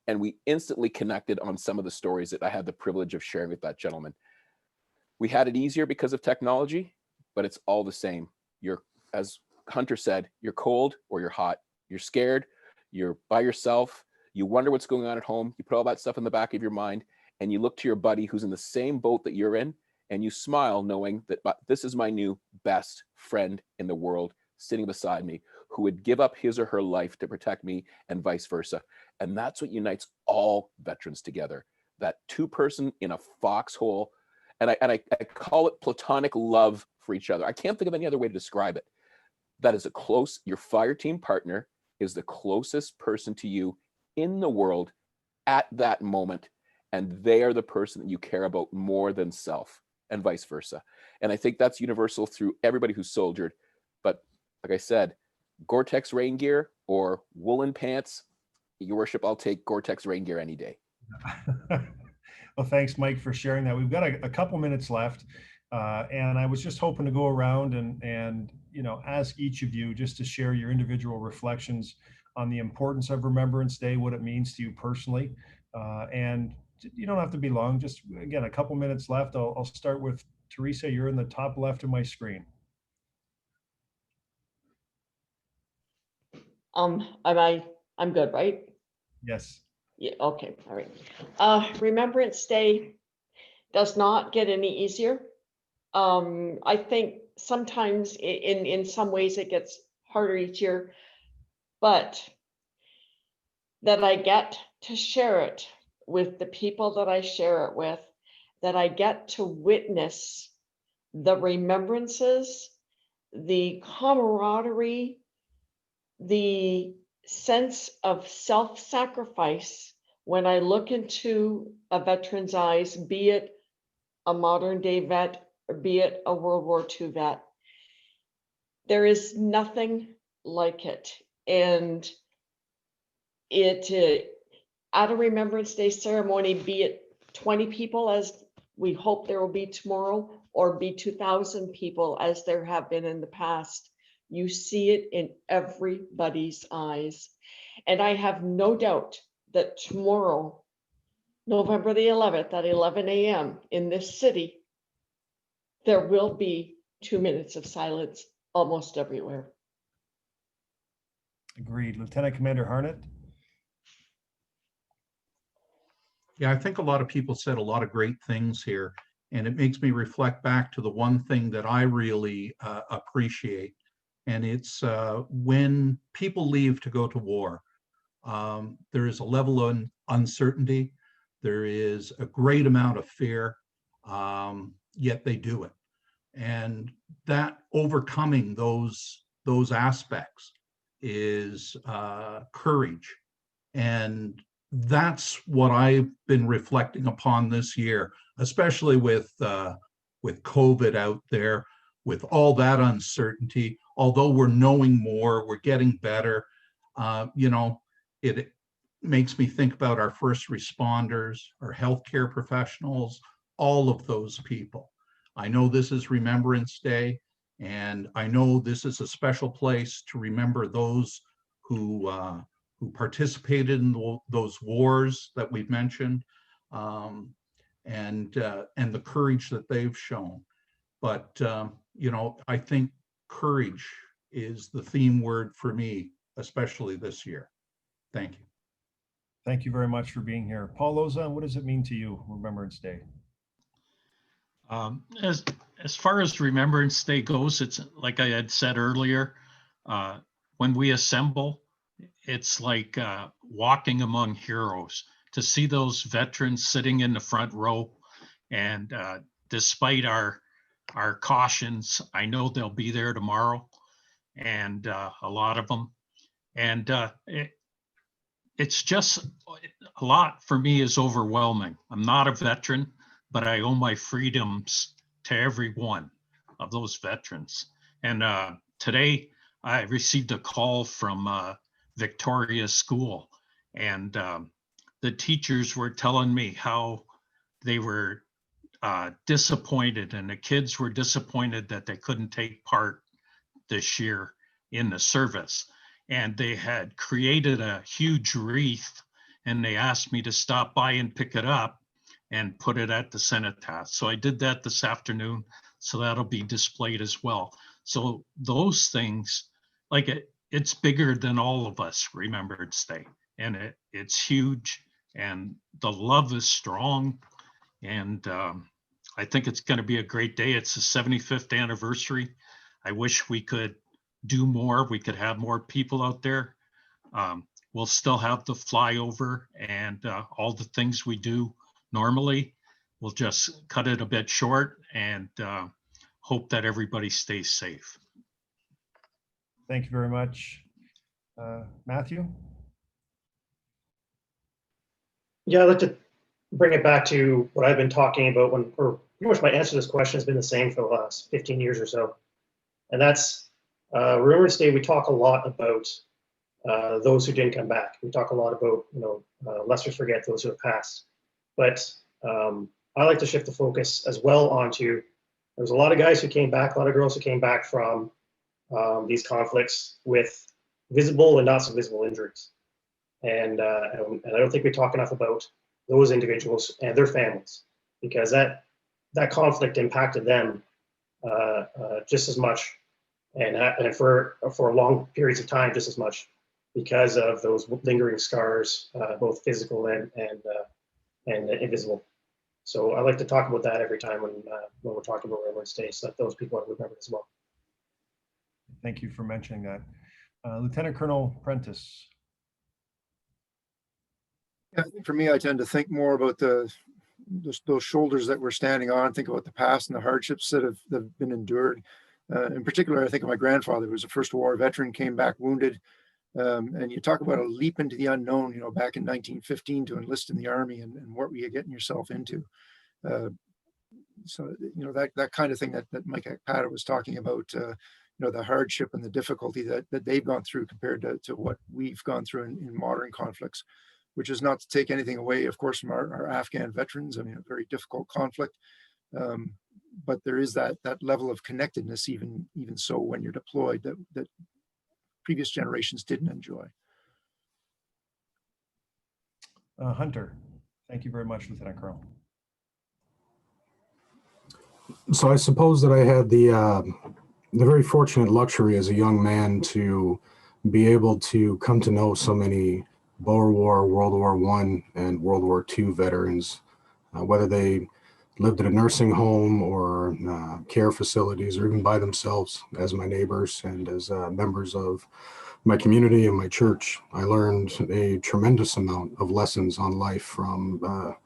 And we instantly connected on some of the stories that I had the privilege of sharing with that gentleman. We had it easier because of technology, but it's all the same. You're, as Hunter said, you're cold or you're hot. You're scared, you're by yourself, you wonder what's going on at home. You put all that stuff in the back of your mind and you look to your buddy who's in the same boat that you're in, and you smile knowing that this is my new best friend in the world sitting beside me, who would give up his or her life to protect me, and vice versa. And that's what unites all veterans together, that two-person in a foxhole. And I call it platonic love for each other. I can't think of any other way to describe it. That is your fire team partner is the closest person to you in the world at that moment. And they are the person that you care about more than self, and vice versa. And I think that's universal through everybody who's soldiered. But like I said, Gore-Tex rain gear or woolen pants, your worship, I'll take Gore-Tex rain gear any day. Well, thanks, Mike, for sharing that. We've got a couple minutes left. And I was just hoping to go around and ask each of you just to share your individual reflections on the importance of Remembrance Day, what it means to you personally. And you don't have to be long, just again, a couple minutes left. I'll start with Teresa. You're in the top left of my screen. I'm good, right? Yes. Yeah, okay, all right. Remembrance Day does not get any easier. I think sometimes in some ways it gets harder each year, but that I get to share it with the people that I share it with, that I get to witness the remembrances, the camaraderie, the sense of self-sacrifice when I look into a veteran's eyes, be it a modern day vet, or be it a World War II vet. There is nothing like it. And at a Remembrance Day ceremony, be it 20 people as we hope there will be tomorrow, or be 2,000 people as there have been in the past, you see it in everybody's eyes. And I have no doubt that tomorrow, November the 11th at 11 a.m. in this city, there will be 2 minutes of silence almost everywhere. Agreed. Lieutenant Commander Harnett. Yeah, I think a lot of people said a lot of great things here, and it makes me reflect back to the one thing that I really appreciate, and it's when people leave to go to war. There is a level of uncertainty. There is a great amount of fear, yet they do it. And that overcoming those aspects is courage. And that's what I've been reflecting upon this year, especially with COVID out there, with all that uncertainty. Although we're knowing more, we're getting better. It makes me think about our first responders, our healthcare professionals, all of those people. I know this is Remembrance Day, and I know this is a special place to remember those who participated in those wars that we've mentioned, and the courage that they've shown. But I think courage is the theme word for me, especially this year. Thank you. Thank you very much for being here. Paul Loza, what does it mean to you, Remembrance Day? As far as Remembrance Day goes, it's like I had said earlier, when we assemble, it's like walking among heroes. To see those veterans sitting in the front row, and despite our cautions, I know they'll be there tomorrow, and a lot of them. And it's just a lot for me is overwhelming. I'm not a veteran, but I owe my freedoms to every one of those veterans. And today I received a call from Victoria School, and the teachers were telling me how they were disappointed, and the kids were disappointed that they couldn't take part this year in the service. And they had created a huge wreath, and they asked me to stop by and pick it up. and put it at the cenotaph. So I did that this afternoon. So that'll be displayed as well. So those things, like it's bigger than all of us, Remembrance Day. And it's huge, and the love is strong. And I think it's going to be a great day. It's the 75th anniversary. I wish we could do more. We could have more people out there. We'll still have the flyover and all the things we do normally. We'll just cut it a bit short and hope that everybody stays safe. Thank you very much. Matthew? Yeah, I'd like to bring it back to what I've been talking about or pretty much my answer to this question has been the same for the last 15 years or so. And that's Remembrance Day. We talk a lot about those who didn't come back. We talk a lot about, lest we forget those who have passed. But I like to shift the focus as well onto, there's a lot of guys who came back, a lot of girls who came back from these conflicts with visible and not so visible injuries. And I don't think we talk enough about those individuals and their families, because that conflict impacted them just as much, and for long periods of time just as much, because of those lingering scars, both physical and invisible. So I like to talk about that every time when we're talking about Remembrance Day, so that those people are remembered as well. Thank you for mentioning that. Lieutenant Colonel Prentice. Yeah, I think for me, I tend to think more about those shoulders that we're standing on, think about the past and the hardships that have been endured. In particular, I think of my grandfather, who was a First War veteran, came back wounded. And you talk about a leap into the unknown, back in 1915 to enlist in the Army, and what were you getting yourself into? So, that kind of thing that Mike Pata was talking about, the hardship and the difficulty that they've gone through compared to what we've gone through in modern conflicts, which is not to take anything away, of course, from our Afghan veterans. I mean, a very difficult conflict. But there is that level of connectedness, even so when you're deployed, that previous generations didn't enjoy. Hunter, thank you very much, Lieutenant Colonel. So I suppose that I had the very fortunate luxury as a young man to be able to come to know so many Boer War, World War I, and World War II veterans, whether they lived at a nursing home or care facilities, or even by themselves as my neighbors and as members of my community and my church. I learned a tremendous amount of lessons on life from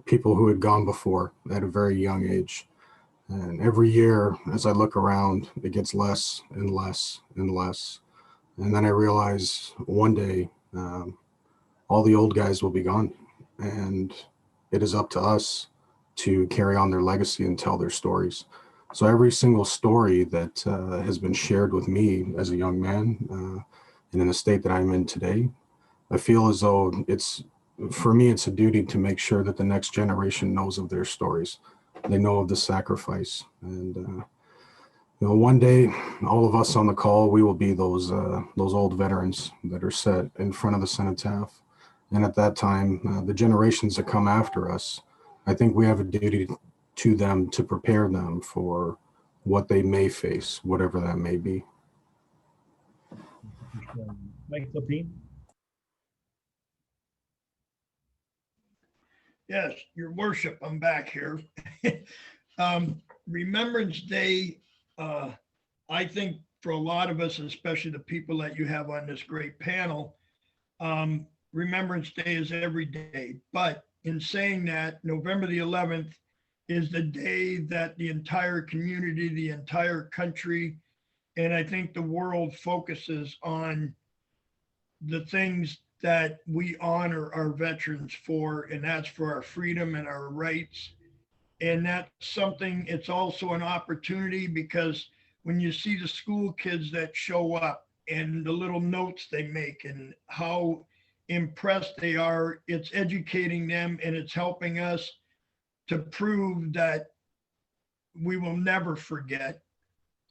people who had gone before at a very young age. And every year, as I look around, it gets less and less and less. And then I realize one day, all the old guys will be gone. And it is up to us to carry on their legacy and tell their stories. So every single story that has been shared with me as a young man and in the state that I'm in today, I feel as though for me, it's a duty to make sure that the next generation knows of their stories. They know of the sacrifice. And one day, all of us on the call, we will be those old veterans that are set in front of the cenotaph. And at that time, the generations that come after us, I think we have a duty to them to prepare them for what they may face, whatever that may be. Mike Lapine. Yes, Your Worship, I'm back here. Remembrance Day, I think for a lot of us, especially the people that you have on this great panel, Remembrance Day is every day. But in saying that, November the 11th is the day that the entire community, the entire country, and I think the world focuses on the things that we honor our veterans for, and that's for our freedom and our rights. And that's something, it's also an opportunity, because when you see the school kids that show up and the little notes they make and how impressed they are, it's educating them and it's helping us to prove that we will never forget,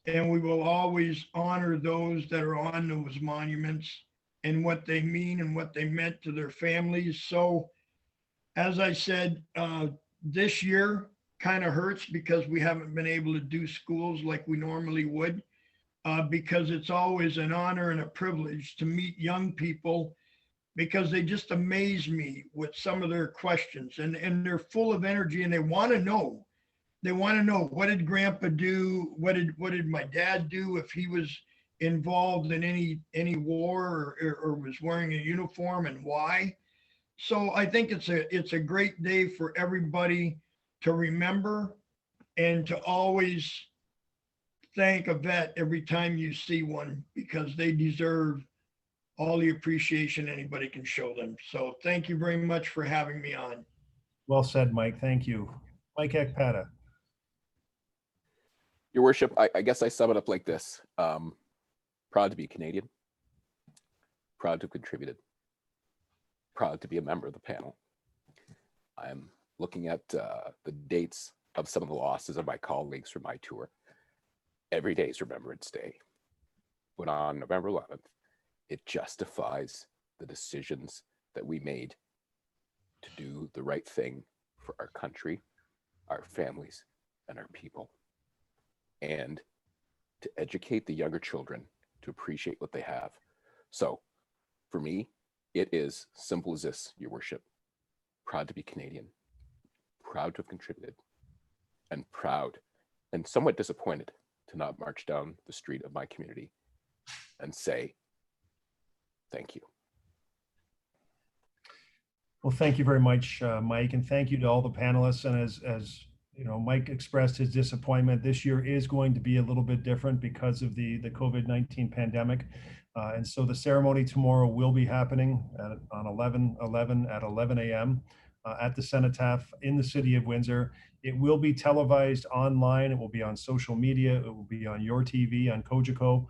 and we will always honor those that are on those monuments and what they mean and what they meant to their families. So as I said, this year kind of hurts because we haven't been able to do schools like we normally would, because it's always an honor and a privilege to meet young people, because they just amaze me with some of their questions, and they're full of energy, and they want to know. They want to know, what did Grandpa do? What did my dad do if he was involved in any war, or was wearing a uniform, and why? So I think it's a great day for everybody to remember, and to always thank a vet every time you see one, because they deserve all the appreciation anybody can show them. So thank you very much for having me on. Well said, Mike. Thank you. Mike Ekpata. Your worship, I guess I sum it up like this. Proud to be Canadian, proud to have contributed, proud to be a member of the panel. I'm looking at the dates of some of the losses of my colleagues from my tour. Every day is Remembrance Day. But on November 11th, it justifies the decisions that we made to do the right thing for our country, our families, and our people. And to educate the younger children to appreciate what they have. So for me, it is simple as this, Your Worship. Proud to be Canadian, proud to have contributed, and proud and somewhat disappointed to not march down the street of my community and say, thank you. Well, thank you very much, Mike, and thank you to all the panelists. And as you know, Mike expressed his disappointment. This year is going to be a little bit different because of the COVID-19 pandemic. And so the ceremony tomorrow will be happening on 11/11 at 11 a.m. At the Cenotaph in the city of Windsor. It will be televised online. It will be on social media. It will be on your TV, on Kojiko.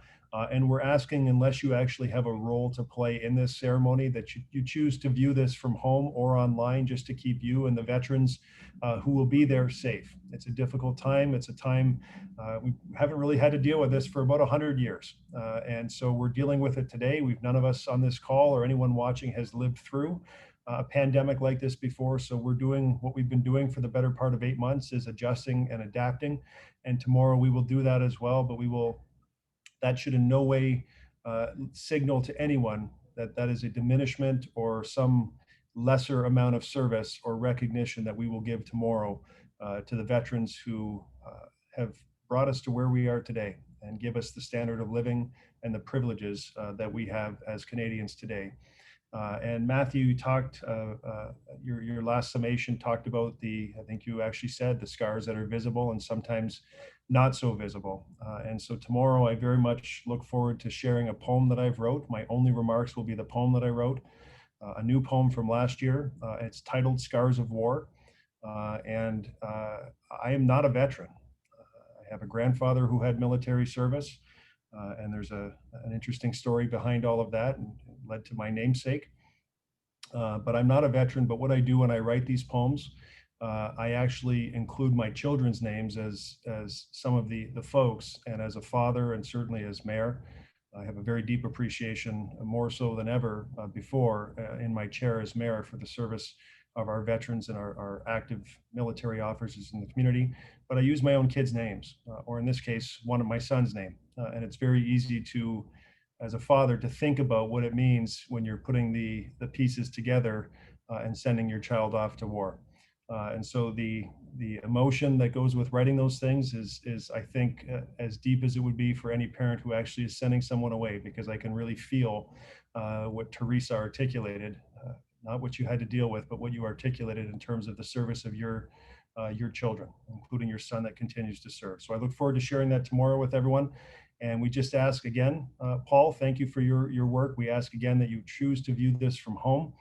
And we're asking, unless you actually have a role to play in this ceremony, that you choose to view this from home or online, just to keep you and the veterans who will be there safe. It's a difficult time. It's a time we haven't really had to deal with this for about 100 years. And so we're dealing with it today. None of us on this call or anyone watching has lived through a pandemic like this before. So we're doing what we've been doing for the better part of 8 months, is adjusting and adapting. And tomorrow we will do that as well, but that should in no way signal to anyone that that is a diminishment or some lesser amount of service or recognition that we will give tomorrow to the veterans who have brought us to where we are today and give us the standard of living and the privileges that we have as Canadians today. And Matthew, you talked, your last summation talked about I think you actually said, the scars that are visible and sometimes not so visible. And so tomorrow I very much look forward to sharing a poem that I've wrote. My only remarks will be the poem that I wrote, a new poem from last year. It's titled Scars of War. And I am not a veteran. I have a grandfather who had military service. And there's an interesting story behind all of that, and it led to my namesake. But I'm not a veteran. But what I do when I write these poems, I actually include my children's names as some of the folks. And as a father, and certainly as mayor, I have a very deep appreciation, more so than ever before, in my chair as mayor, for the service of our veterans and our active military officers in the community. But I use my own kids' names, or in this case, one of my son's name. And it's very easy to, as a father, to think about what it means when you're putting the pieces together and sending your child off to war. And so the emotion that goes with writing those things is I think, as deep as it would be for any parent who actually is sending someone away, because I can really feel what Teresa articulated, not what you had to deal with, but what you articulated in terms of the service of your children, including your son that continues to serve. So I look forward to sharing that tomorrow with everyone. And we just ask again, Paul, thank you for your work. We ask again that you choose to view this from home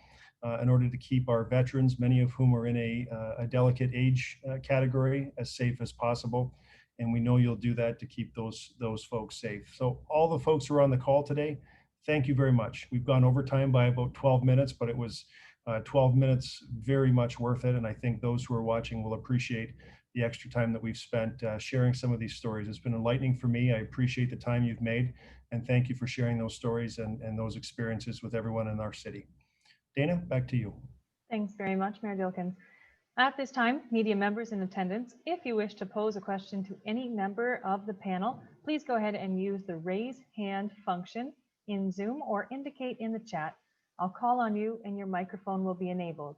in order to keep our veterans, many of whom are in a delicate age category, as safe as possible. And we know you'll do that to keep those folks safe. So all the folks who are on the call today, thank you very much. We've gone over time by about 12 minutes, but it was 12 minutes very much worth it. And I think those who are watching will appreciate the extra time that we've spent sharing some of these stories. It's been enlightening for me. I appreciate the time you've made, and thank you for sharing those stories and those experiences with everyone in our city. Dana, back to you. Thanks very much, Mayor Dilkens. At this time, media members in attendance, if you wish to pose a question to any member of the panel, please go ahead and use the raise hand function in Zoom or indicate in the chat. I'll call on you and your microphone will be enabled.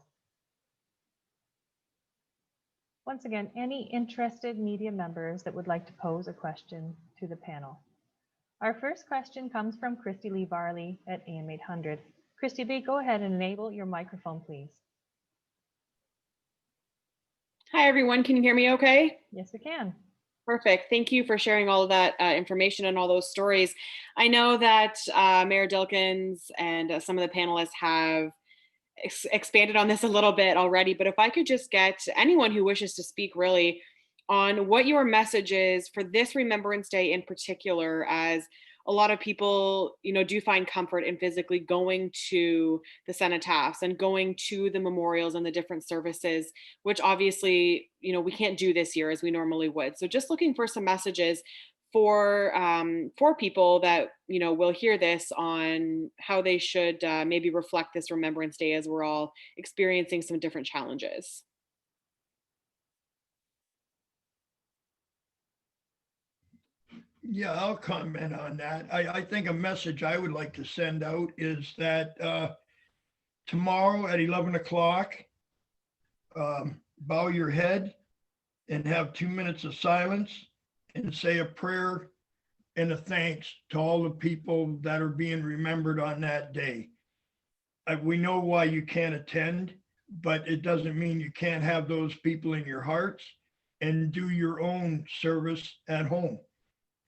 Once again, any interested media members that would like to pose a question to the panel. Our first question comes from Christy Lee Varley at AM 800. Christy B, go ahead and enable your microphone, please. Hi, everyone. Can you hear me okay? Yes, we can. Perfect. Thank you for sharing all of that information and all those stories. I know that Mayor Dilkens and some of the panelists have expanded on this a little bit already, but if I could just get anyone who wishes to speak really on what your message is for this Remembrance Day in particular, as a lot of people, do find comfort in physically going to the cenotaphs and going to the memorials and the different services, which obviously, we can't do this year as we normally would. So just looking for some messages for people that, will hear this on how they should maybe reflect this Remembrance Day as we're all experiencing some different challenges. Yeah, I'll comment on that. I think a message I would like to send out is that tomorrow at 11 o'clock, bow your head and have 2 minutes of silence and say a prayer and a thanks to all the people that are being remembered on that day. We know why you can't attend, but it doesn't mean you can't have those people in your hearts and do your own service at home.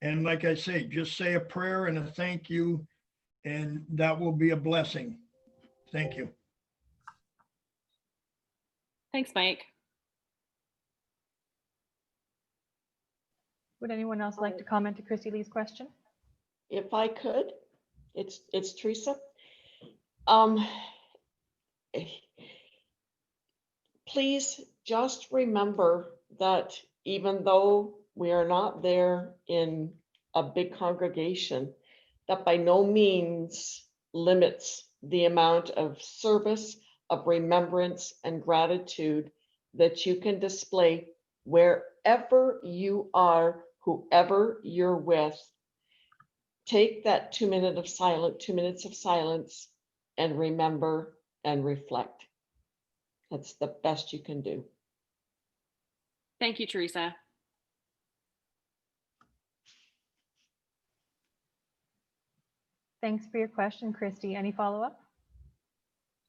And like I say, just say a prayer and a thank you, and that will be a blessing. Thank you. Thanks, Mike. Would anyone else like to comment to Christy Lee's question? If I could, it's Teresa. Please just remember that even though we are not there in a big congregation, that by no means limits the amount of service, of remembrance and gratitude that you can display wherever you are, whoever you're with. Take that 2 minutes of silence and remember and reflect. That's the best you can do. Thank you, Teresa. Thanks for your question, Christy. Any follow-up?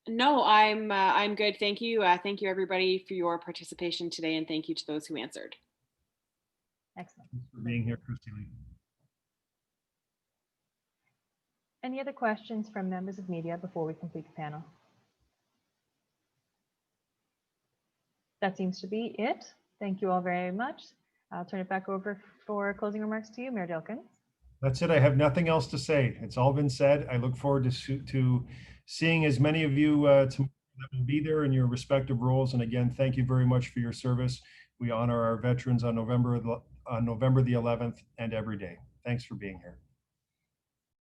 No, I'm good. Thank you. Thank you, everybody, for your participation today, and thank you to those who answered. Excellent. Thanks for being here, Christy Lee. Any other questions from members of media before we complete the panel? That seems to be it. Thank you all very much. I'll turn it back over for closing remarks to you, Mayor Dilkens. That's it. I have nothing else to say. It's all been said. I look forward to seeing as many of you that will be there in your respective roles. And again, thank you very much for your service. We honor our veterans on November the 11th and every day. Thanks for being here.